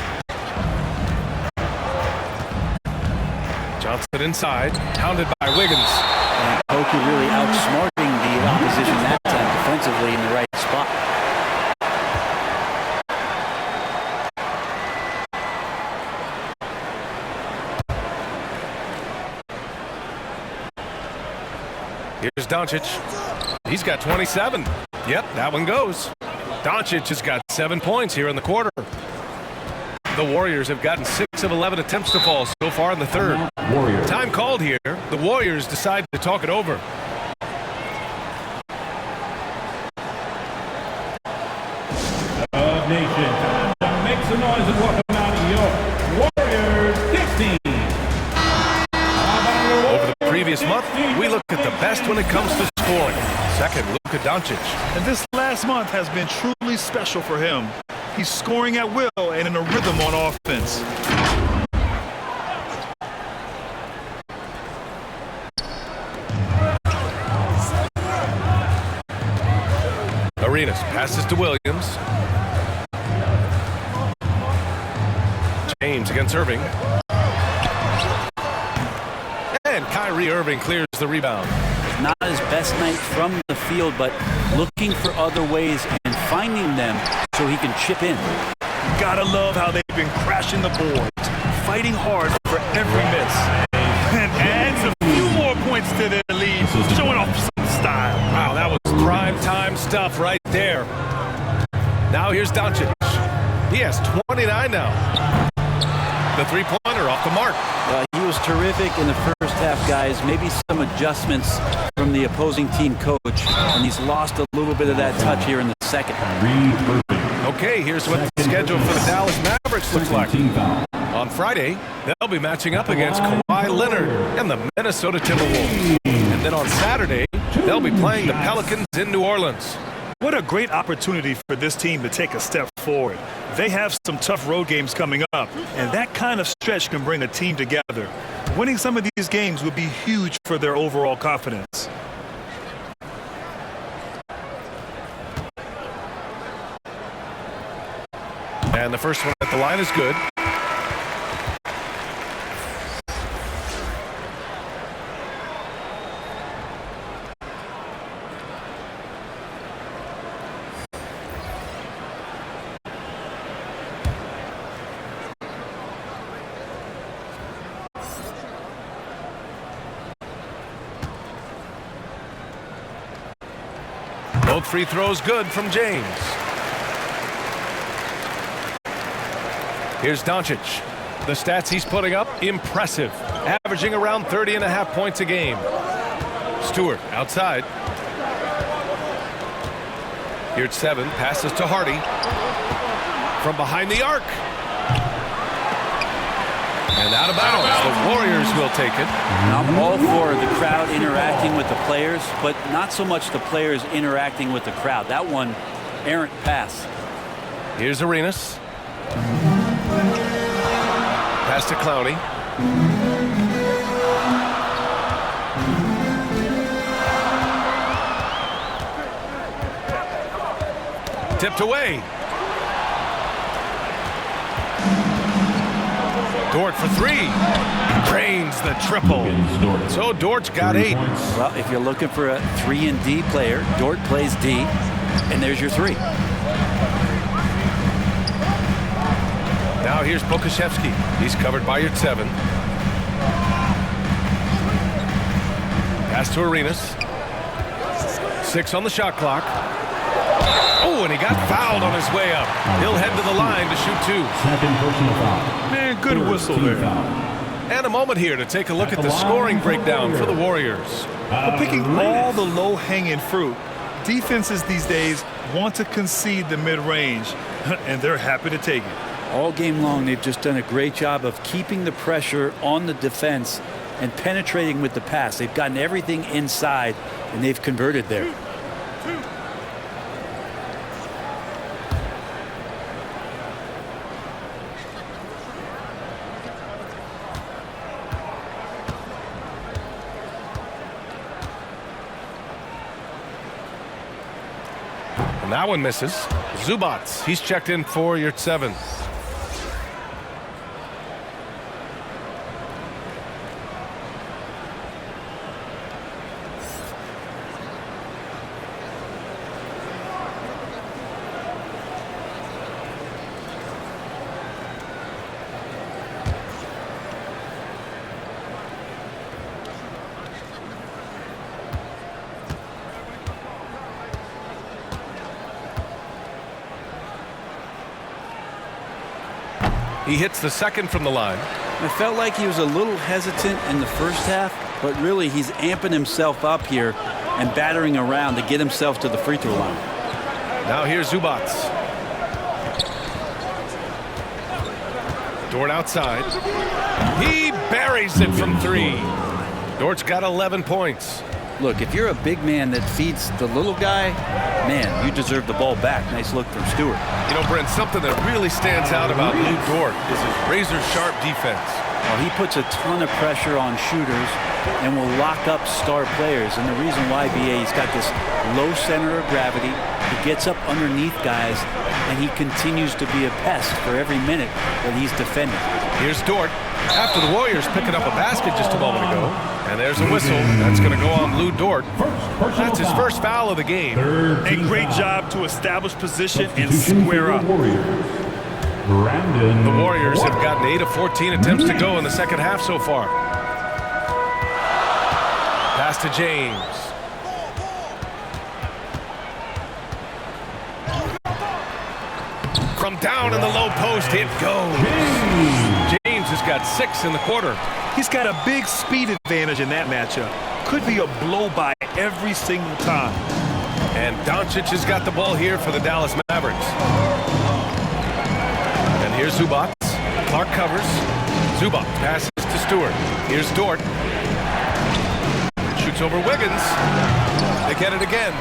Johnson inside. Pounded by Wiggins. And Poku really outsmarting the opposition that time defensively in the right spot. Here's Doncic. He's got 27. Yep, that one goes. Doncic has got 7 points here in the quarter. The Warriors have gotten 6 of 11 attempts to fall so far in the third. Time called here. The Warriors decide to talk it over. Nation, make some noise and welcome out of your Warriors 16. Over the previous month, we looked at the best when it comes to scoring. Second, Luka Doncic. And this last month has been truly special for him. He's scoring at will and in a rhythm on offense. Arenas passes to Williams. James against Irving. And Kyrie Irving clears the rebound. Not his best night from the field, but looking for other ways and finding them so he can chip in. Gotta love how they've been crashing the boards, fighting hard for every miss. And adds a few more points to their lead, showing off some style. Wow, that was prime time stuff right there. Now here's Doncic. He has 29 now. The three-pointer off the mark. He was terrific in the first half, guys. Maybe some adjustments from the opposing team coach, and he's lost a little bit of that touch here in the second. Okay, here's what the schedule for the Dallas Mavericks looks like. On Friday, they'll be matching up against Kawhi Leonard and the Minnesota Timberwolves. And then on Saturday, they'll be playing the Pelicans in New Orleans. What a great opportunity for this team to take a step forward. They have some tough road games coming up, and that kind of stretch can bring a team together. Winning some of these games would be huge for their overall confidence. And the first one at the line is good. Both free throws good from James. Here's Doncic. The stats he's putting up, impressive. Averaging around 30.5 points a game. Stewart outside. Here at 7, passes to Hardy. From behind the arc. And out of bounds. The Warriors will take it. I'm all for the crowd interacting with the players, but not so much the players interacting with the crowd. That one, errant pass. Here's Arenas. Pass to Clowney. Tipped away. Dort for 3. Drains the triple. So Dort's got 8. Well, if you're looking for a 3 and D player, Dort plays D, and there's your 3. Now here's Pokashevsky. He's covered by your 7. Pass to Arenas. 6 on the shot clock. Oh, and he got fouled on his way up. He'll head to the line to shoot 2. Second personal foul. Man, good whistle there. And a moment here to take a look at the scoring breakdown for the Warriors. Well, picking all the low-hanging fruit, defenses these days want to concede the mid-range, and they're happy to take it. All game long, they've just done a great job of keeping the pressure on the defense and penetrating with the pass. They've gotten everything inside, and they've converted there. And that one misses. Zubats, he's checked in for your 7. He hits the second from the line. It felt like he was a little hesitant in the first half, but really he's amping himself up here and battering around to get himself to the free throw line. Now here's Zubats. Dort outside. He buries it from 3. Dort's got 11 points. Look, if you're a big man that feeds the little guy, man, you deserve the ball back. Nice look from Stewart. You know, Brent, something that really stands out about Lou Dort is his razor-sharp defense. Well, he puts a ton of pressure on shooters and will lock up star players. And the reason why, BA, he's got this low center of gravity. He gets up underneath guys, and he continues to be a pest for every minute that he's defending. Here's Dort. After the Warriors picking up a basket just a moment ago. And there's a whistle. That's going to go on Lou Dort. That's his first foul of the game. A great job to establish position and square up. The Warriors have gotten 8 of 14 attempts to go in the second half so far. Pass to James. From down in the low post, it goes. James has got 6 in the quarter. He's got a big speed advantage in that matchup. Could be a blow-by every single time. And Doncic has got the ball here for the Dallas Mavericks. And here's Zubats. Clark covers. Zubac passes to Stewart. Here's Dort. Shoots over Wiggins. They get it again.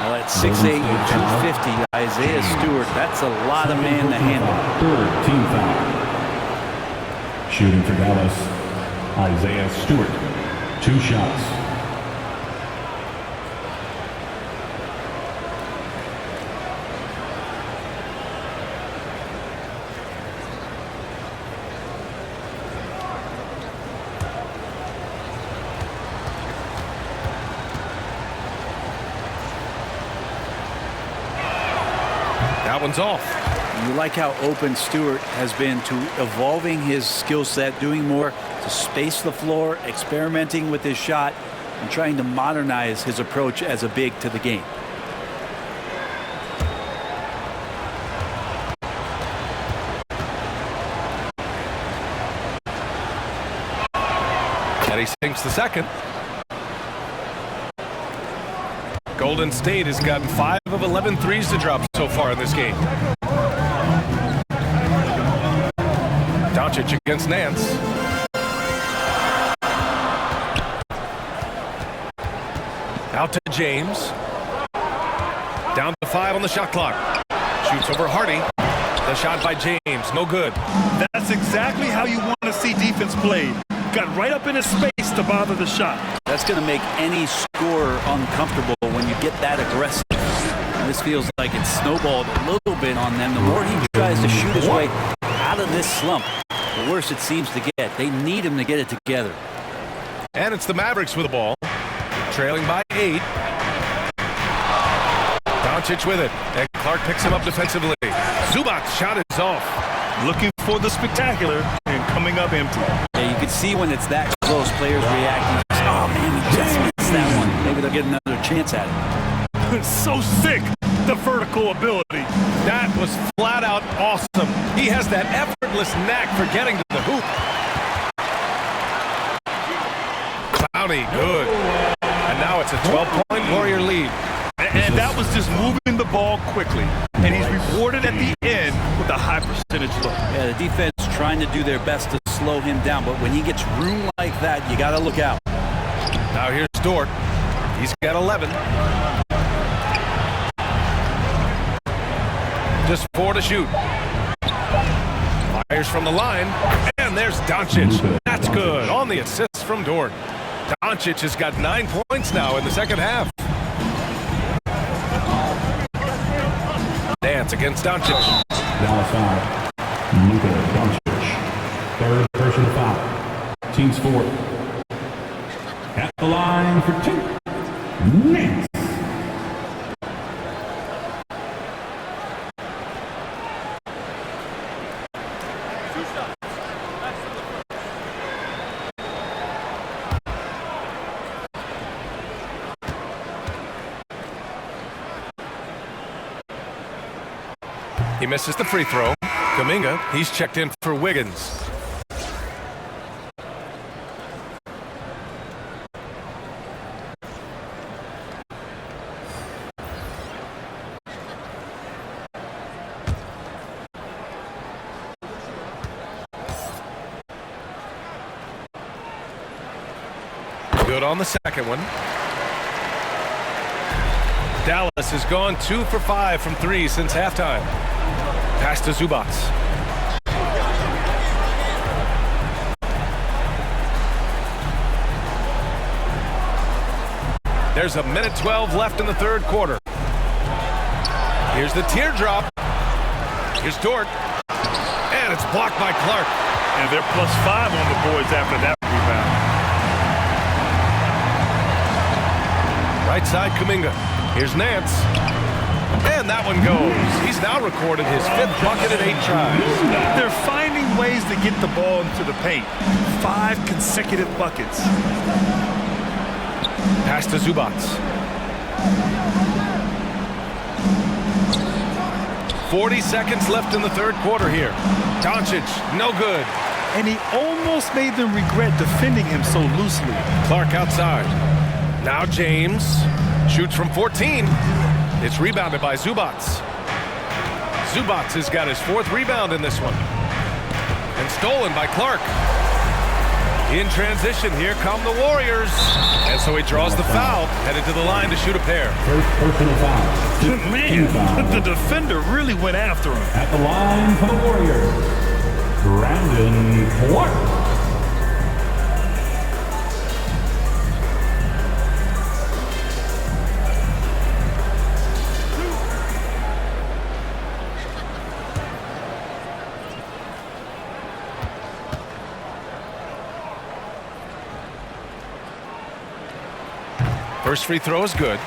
Well, at 6'8", 250, Isaiah Stewart, that's a lot of man to handle. Third team foul. Shooting for Dallas, Isaiah Stewart. 2 shots. That one's off. You like how open Stewart has been to evolving his skill set, doing more to space the floor, experimenting with his shot, and trying to modernize his approach as a big to the game. the second. Golden State has gotten 5 of 11 threes to drop so far in this game. Doncic against Nance. Out to James. Down to 5 on the shot clock. Shoots over Hardy. The shot by James, no good. That's exactly how you want to see defense played. Got right up in his space to bother the shot. That's going to make any scorer uncomfortable when you get that aggressive. And this feels like it's snowballed a little bit on them. The more he tries to shoot his way out of this slump, the worse it seems to get. They need him to get it together. And it's the Mavericks with the ball, trailing by 8. Doncic with it, and Clark picks him up defensively. Zubac's shot is off. Looking for the spectacular and coming up empty. Yeah, you can see when it's that close, players reacting. Oh, man, he just missed that one. Maybe they'll get another chance at it. So sick, the vertical ability. That was flat out awesome. He has that effortless knack for getting to the hoop. Clowney, good. And now it's a 12-point Warrior lead. And that was just moving the ball quickly. And he's rewarded at the end with a high percentage look. Yeah, the defense trying to do their best to slow him down, but when he gets room like that, you got to look out. Now here's Dort. He's got 11. Just 4 to shoot. Fires from the line. And there's Doncic. That's good. On the assist from Dort. Doncic has got 9 points now in the second half. Nance against Doncic. Dallas foul. Luka Doncic. Third personal foul. Team's fourth. At the line for 2. Nance. He misses the free throw. Kuminga, he's checked in for Wiggins. Good on the second one. Dallas has gone 2 for 5 from 3 since halftime. Pass to Zubac. There's 1:12 left in the third quarter. Here's the teardrop. Here's Dort. And it's blocked by Clark. And they're +5 on the boards after that rebound. Right side, Kuminga. Here's Nance. And that one goes. He's now recorded his 5th bucket in 8 tries. They're finding ways to get the ball into the paint. 5 consecutive buckets. Pass to Zubac. 40 seconds left in the third quarter here. Doncic, no good. And he almost made them regret defending him so loosely. Clark outside. Now James shoots from 14. It's rebounded by Zubac. Zubac has got his 4th rebound in this one. And stolen by Clark. In transition, here come the Warriors. And so he draws the foul, headed to the line to shoot a pair. First personal foul. Man, the defender really went after him. At the line for the Warriors, Brandon Clark. First free throw is good.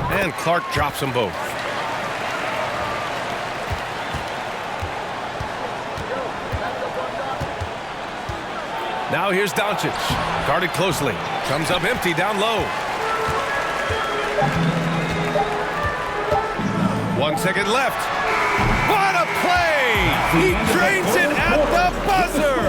And Clark drops them both. Now here's Doncic. Guarded closely. Comes up empty down low. 1 second left. What a play! He drains it at the buzzer!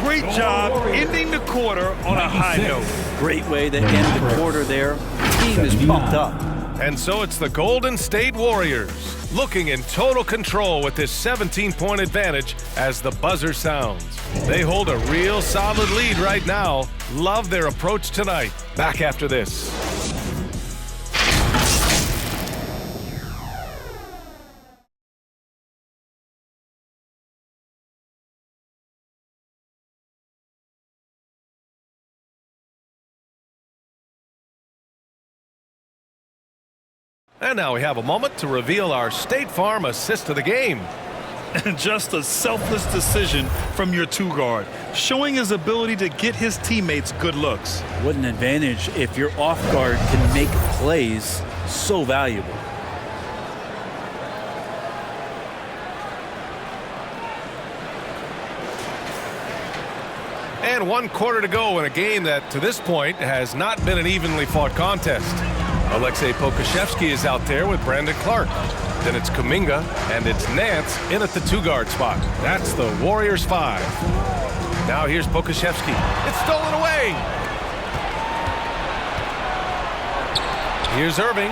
Great job ending the quarter on a high note. Great way to end the quarter there. The team is pumped up. And so it's the Golden State Warriors looking in total control with this 17-point advantage as the buzzer sounds. They hold a real solid lead right now. Love their approach tonight. Back after this. And now we have a moment to reveal our State Farm assist of the game. And just a selfless decision from your two-guard, showing his ability to get his teammates good looks. What an advantage if your off guard can make plays so valuable. And 1 quarter to go in a game that to this point has not been an evenly fought contest. Alexei Pokusevski is out there with Brandon Clark. Then it's Kuminga and it's Nance in at the 2-guard spot. That's the Warriors 5. Now here's Pokusevski. It's stolen away. Here's Irving.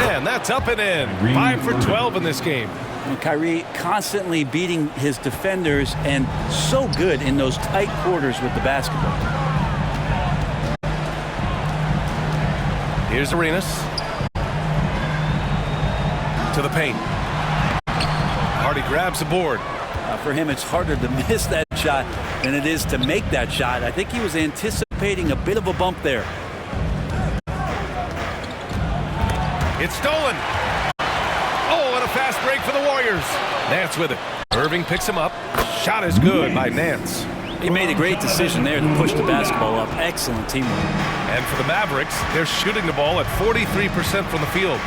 And that's up and in. 5 for 12 in this game. And Kyrie constantly beating his defenders and so good in those tight quarters with the basketball. Here's Arenas. To the paint. Hardy grabs the board. For him, it's harder to miss that shot than it is to make that shot. I think he was anticipating a bit of a bump there. It's stolen. Oh, and a fast break for the Warriors. Nance with it. Irving picks him up. Shot is good by Nance. He made a great decision there to push the basketball up. Excellent teamwork. And for the Mavericks, they're shooting the ball at 43% from the field.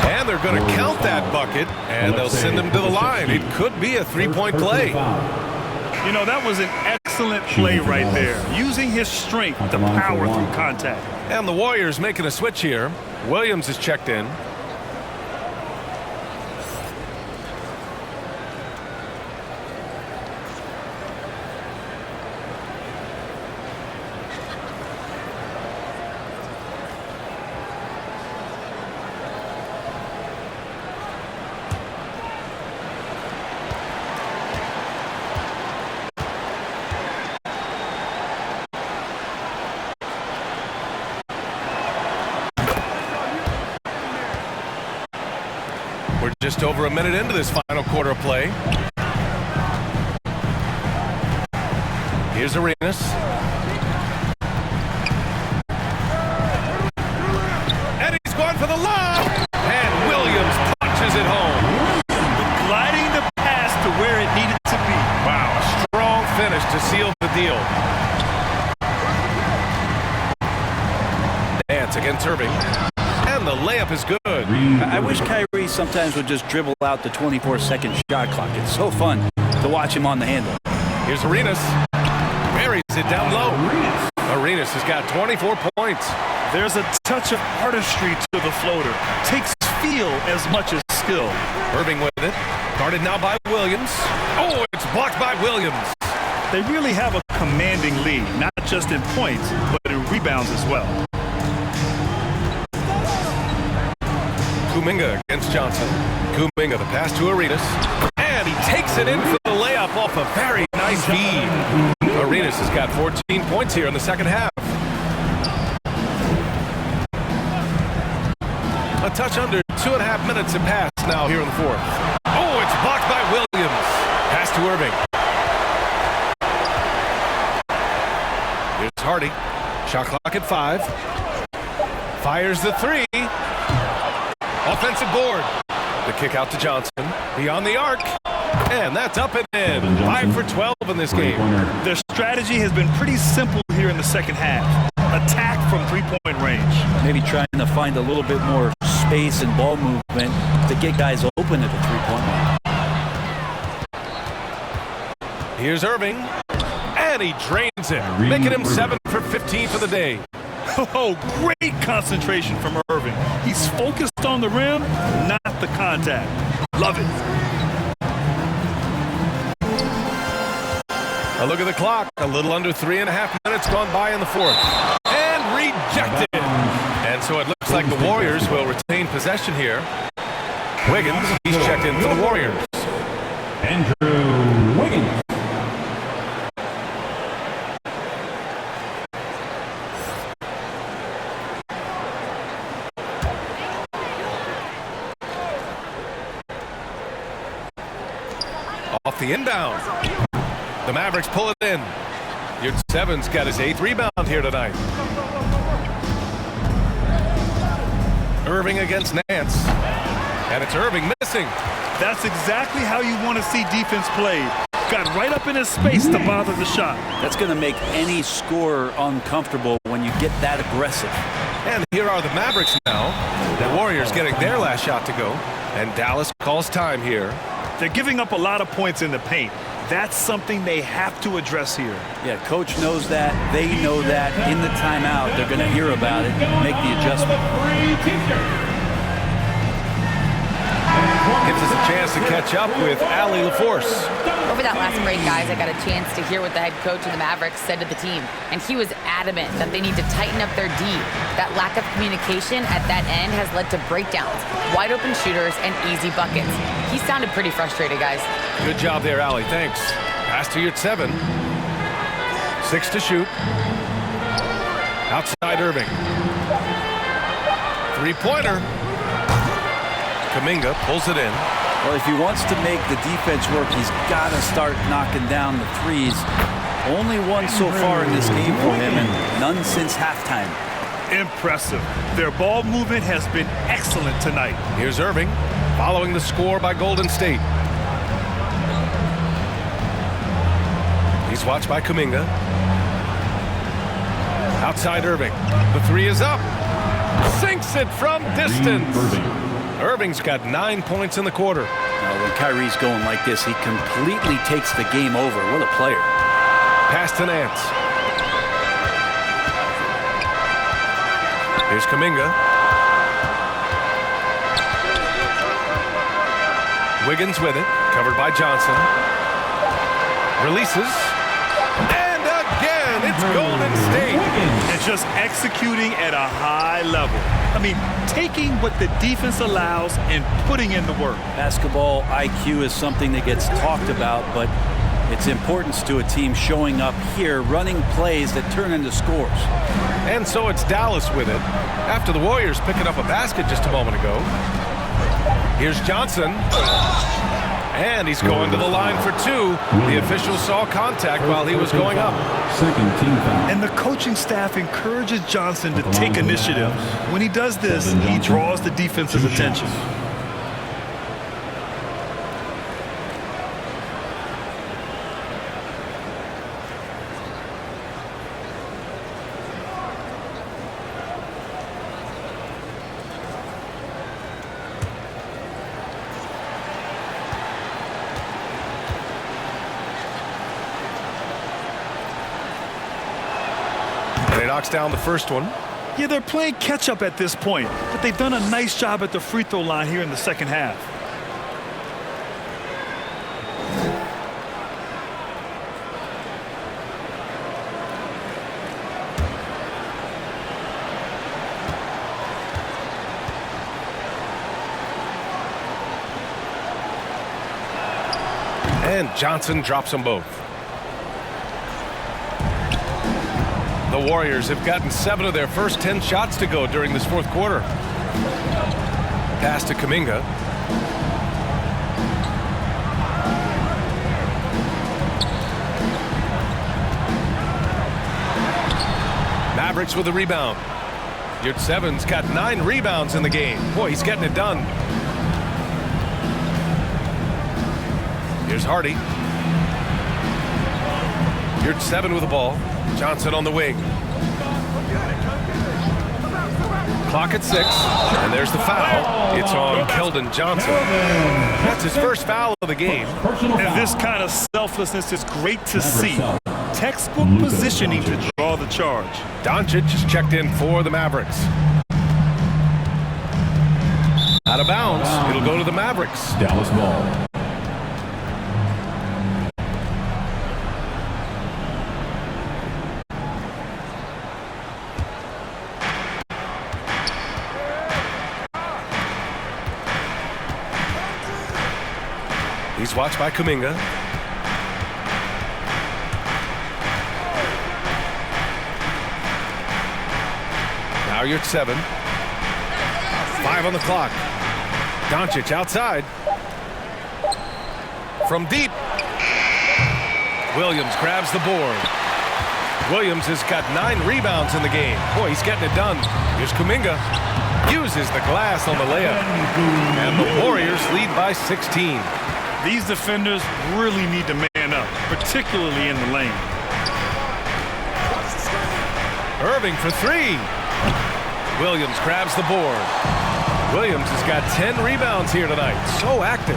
And they're going to count that bucket, and they'll send him to the line. It could be a 3-point play. You know, that was an excellent play right there, using his strength to power through contact. And the Warriors making a switch here. Williams is checked in. We're just over a minute into this final quarter of play. Here's Arenas. And he's going for the lob. And Williams punches it home. Gliding the pass to where it needed to be. Wow, a strong finish to seal the deal. Nance against Irving. And the layup is good. I wish Kyrie sometimes would just dribble out the 24-second shot clock. It's so fun to watch him on the handle. Here's Arenas. Buries it down low. Arenas has got 24 points. There's a touch of artistry to the floater. Takes feel as much as skill. Irving with it. Guarded now by Williams. Oh, it's blocked by Williams. They really have a commanding lead, not just in points, but in rebounds as well. Kuminga against Johnson. Kuminga, the pass to Arenas. And he takes it in for the layup off a very nice feed. Arenas has got 14 points here in the second half. A touch under 2.5 minutes have passed now here in the fourth. Oh, it's blocked by Williams. Pass to Irving. Here's Hardy. Shot clock at 5. Fires the 3. Offensive board. The kick out to Johnson. Beyond the arc. And that's up and in. 5 for 12 in this game. Their strategy has been pretty simple here in the second half. Attack from three-point range. Maybe trying to find a little bit more space and ball movement to get guys open at the three-point line. Here's Irving, and he drains it, making him 7 for 15 for the day. Oh, great concentration from Irving. He's focused on the rim, not the contact. Love it. A look at the clock. A little under 3.5 minutes gone by in the fourth. And rejected. And so it looks like the Warriors will retain possession here. Wiggins, he's checked in for the Warriors. Andrew Wiggins. Off the inbound. The Mavericks pull it in. Yurt Seven's got his 8th rebound here tonight. Irving against Nance. And it's Irving missing. That's exactly how you want to see defense played. Got right up in his space to bother the shot. That's going to make any scorer uncomfortable when you get that aggressive. And here are the Mavericks now. The Warriors getting their last shot to go. And Dallas calls time here. They're giving up a lot of points in the paint. That's something they have to address here. Yeah, coach knows that. They know that. In the timeout, they're going to hear about it and make the adjustment. Gives us a chance to catch up with Allie LaForce. Over that last break, guys, I got a chance to hear what the head coach of the Mavericks said to the team. And he was adamant that they need to tighten up their D. That lack of communication at that end has led to breakdowns, wide open shooters, and easy buckets. He sounded pretty frustrated, guys. Good job there, Allie. Thanks. Pass to Yurt Seven. 6 to shoot. Outside Irving. 3-pointer. Kuminga pulls it in. Well, if he wants to make the defense work, he's got to start knocking down the threes. Only one so far in this game for him, and none since halftime. Impressive. Their ball movement has been excellent tonight. Here's Irving, following the score by Golden State. He's watched by Kuminga. Outside Irving. The 3 is up. Sinks it from distance. Irving's got 9 points in the quarter. When Kyrie's going like this, he completely takes the game over. What a player. Pass to Nance. Here's Kuminga. Wiggins with it. Covered by Johnson. Releases. And again, it's Golden State. And just executing at a high level. I mean, taking what the defense allows and putting in the work. Basketball IQ is something that gets talked about, but its importance to a team showing up here, running plays that turn into scores. And so it's Dallas with it. After the Warriors picking up a basket just a moment ago. Here's Johnson. And he's going to the line for 2. The official saw contact while he was going up. Second team foul. And the coaching staff encourages Johnson to take initiative. When he does this, he draws the defense's attention. Knocks down the first one. Yeah, they're playing catch-up at this point, but they've done a nice job at the free throw line here in the second half. And Johnson drops them both. The Warriors have gotten 7 of their first 10 shots to go during this fourth quarter. Pass to Kuminga. Mavericks with the rebound. Yurt Seven's got 9 rebounds in the game. Boy, he's getting it done. Here's Hardy. Yurt Seven with the ball. Johnson on the wing. Clock at 6, and there's the foul. It's on Keldon Johnson. That's his first foul of the game. And this kind of selflessness is great to see. Textbook positioning to draw the charge. Doncic is checked in for the Mavericks. Out of bounds. It'll go to the Mavericks. Dallas ball. He's watched by Kuminga. Now you're at 7. 5 on the clock. Doncic outside. From deep. Williams grabs the board. Williams has got 9 rebounds in the game. Boy, he's getting it done. Here's Kuminga. Uses the glass on the layup. And the Warriors lead by 16. These defenders really need to man up, particularly in the lane. Irving for 3. Williams grabs the board. Williams has got 10 rebounds here tonight. So active.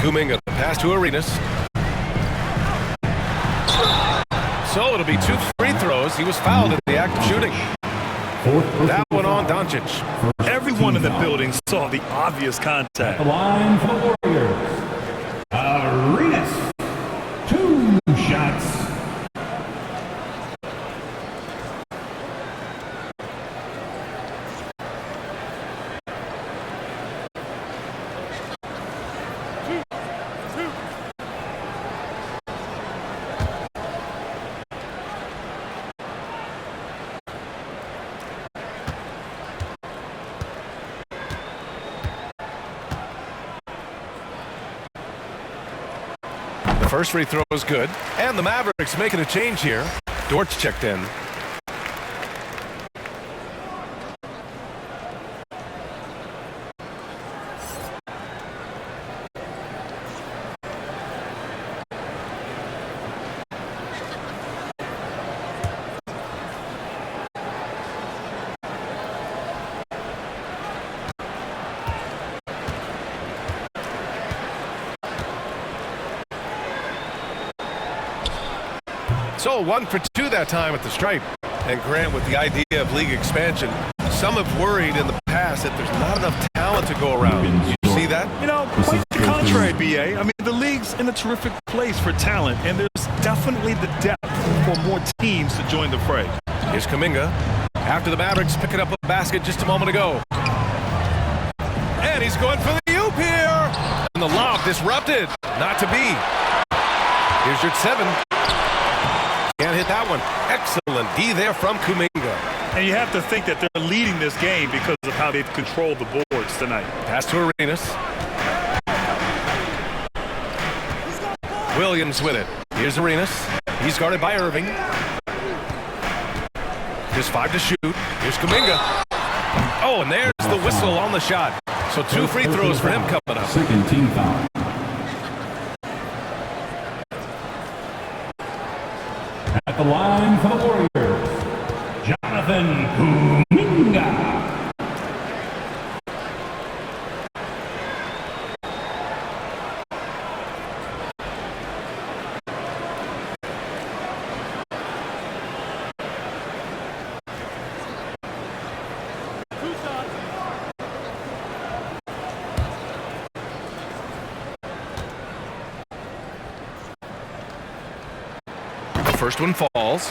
Kuminga, the pass to Arenas. So it'll be 2 free throws. He was fouled in the act of shooting. That one on Doncic. Everyone in the building saw the obvious contact. The line for the Warriors. Arenas. 2 shots. First free throw is good. And the Mavericks making a change here. Dort checked in. So 1 for 2 that time at the stripe. And Grant, with the idea of league expansion, some have worried in the past that there's not enough talent to go around. You see that? You know, quite the contrary, BA. I mean, the league's in a terrific place for talent, and there's definitely the depth for more teams to join the fray. Here's Kuminga. After the Mavericks picking up a basket just a moment ago. And he's going for the oop here. And the lob disrupted. Not to be. Here's your 7. Can't hit that one. Excellent D there from Kuminga. And you have to think that they're leading this game because of how they've controlled the boards tonight. Pass to Arenas. Williams with it. Here's Arenas. He's guarded by Irving. Just 5 to shoot. Here's Kuminga. Oh, and there's the whistle on the shot. So 2 free throws for him coming up. Second team foul. At the line for the Warriors, Jonathan Kuminga. First one falls.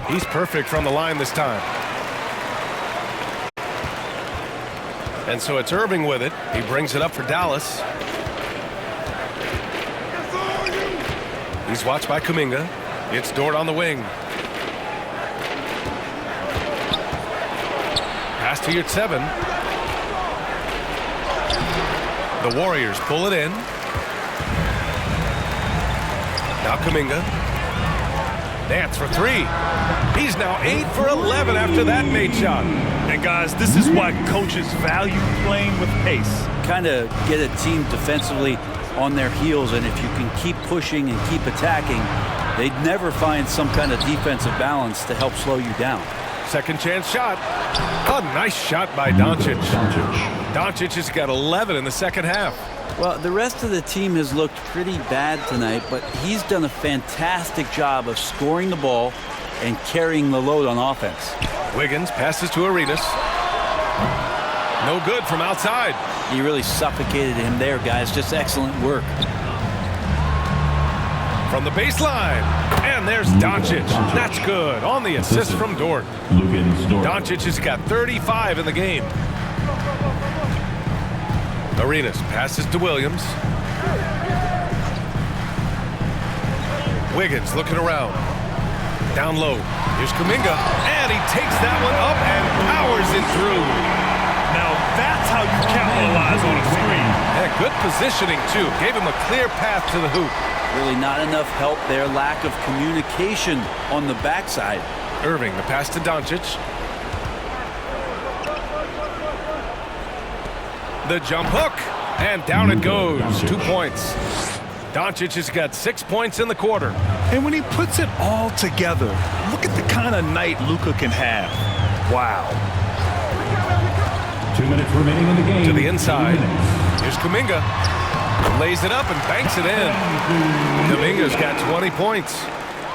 He's perfect from the line this time. And so it's Irving with it. He brings it up for Dallas. He's watched by Kuminga. It's Dort on the wing. Pass to your 7. The Warriors pull it in. Now Kuminga. Nance for three. He's now 8 for 11 after that made shot. And guys, this is why coaches value playing with pace. Kind of get a team defensively on their heels, and if you can keep pushing and keep attacking, they'd never find some kind of defensive balance to help slow you down. Second chance shot. A nice shot by Doncic. Doncic has got 11 in the second half. Well, the rest of the team has looked pretty bad tonight, but he's done a fantastic job of scoring the ball and carrying the load on offense. Wiggins passes to Arenas. No good from outside. He really suffocated him there, guys. Just excellent work. From the baseline. And there's Doncic. That's good on the assist from Dort. Doncic has got 35 in the game. Arenas passes to Williams. Wiggins looking around. Down low. Here's Kuminga. And he takes that one up and powers it through. Now that's how you capitalize on a screen. And good positioning, too. Gave him a clear path to the hoop. Really not enough help there. Lack of communication on the backside. Irving, the pass to Doncic. The jump hook, and down it goes. 2 points. Doncic has got 6 points in the quarter. And when he puts it all together, look at the kind of night Luka can have. Wow. 2 minutes remaining in the game. To the inside. Here's Kuminga. Lays it up and banks it in. Kuminga's got 20 points.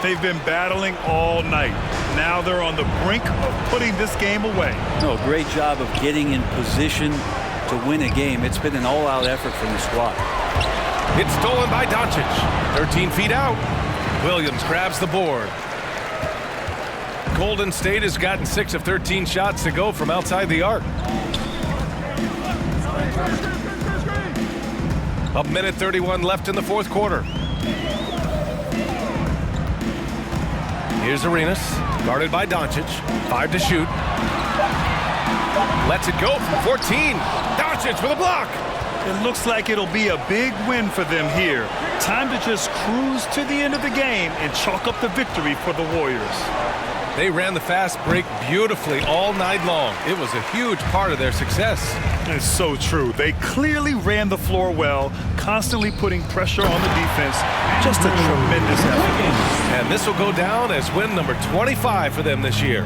They've been battling all night. Now they're on the brink of putting this game away. No, great job of getting in position to win a game. It's been an all-out effort from the squad. It's stolen by Doncic. 13 feet out. Williams grabs the board. Golden State has gotten 6 of 13 shots to go from outside the arc. A minute 31 left in the fourth quarter. Here's Arenas, guarded by Doncic. 5 to shoot. Lets it go from 14. Doncic with a block. It looks like it'll be a big win for them here. Time to just cruise to the end of the game and chalk up the victory for the Warriors. They ran the fast break beautifully all night long. It was a huge part of their success. It's so true. They clearly ran the floor well, constantly putting pressure on the defense. Just a tremendous effort. And this will go down as win number 25 for them this year.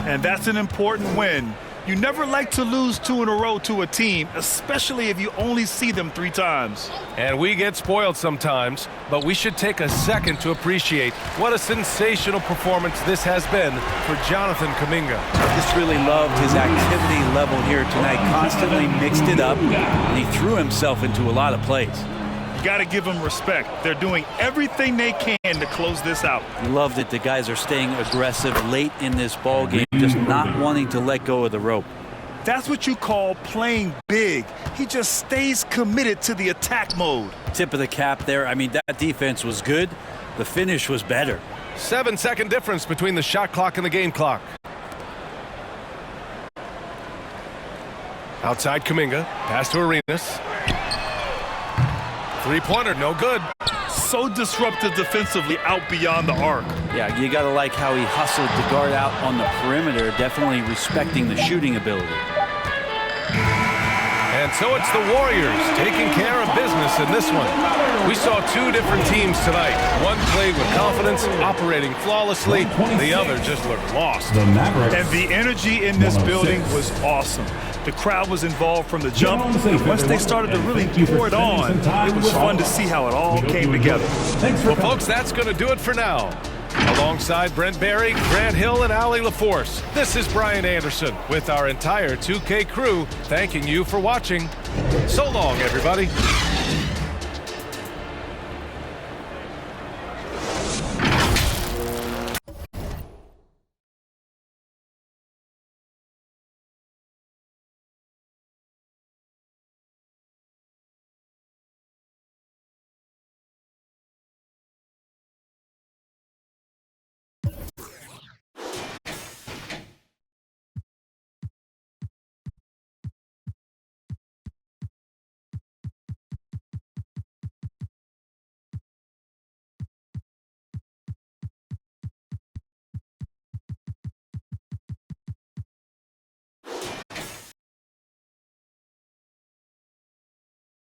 And that's an important win. You never like to lose 2 in a row to a team, especially if you only see them 3 times. And we get spoiled sometimes, but we should take a second to appreciate what a sensational performance this has been for Jonathan Kuminga. Just really loved his activity level here tonight. Constantly mixed it up, and he threw himself into a lot of plays. You got to give them respect. They're doing everything they can to close this out. I love that the guys are staying aggressive late in this ball game, just not wanting to let go of the rope. That's what you call playing big. He just stays committed to the attack mode. Tip of the cap there. I mean, that defense was good. The finish was better. 7-second difference between the shot clock and the game clock. Outside Kuminga. Pass to Arenas. Three-pointer, no good. So disruptive defensively out beyond the arc. Yeah, you got to like how he hustled to guard out on the perimeter, definitely respecting the shooting ability. And so it's the Warriors taking care of business in this one. We saw 2 different teams tonight. One played with confidence, operating flawlessly. The other just looked lost. The Mavericks. And the energy in this building was awesome. The crowd was involved from the jump. Once they started to really pour it on, it was fun to see how it all came together. Well, folks, that's going to do it for now. Alongside Brent Barry, Grant Hill, and Ali LaForce, this is Brian Anderson with our entire 2K crew thanking you for watching. So long, everybody.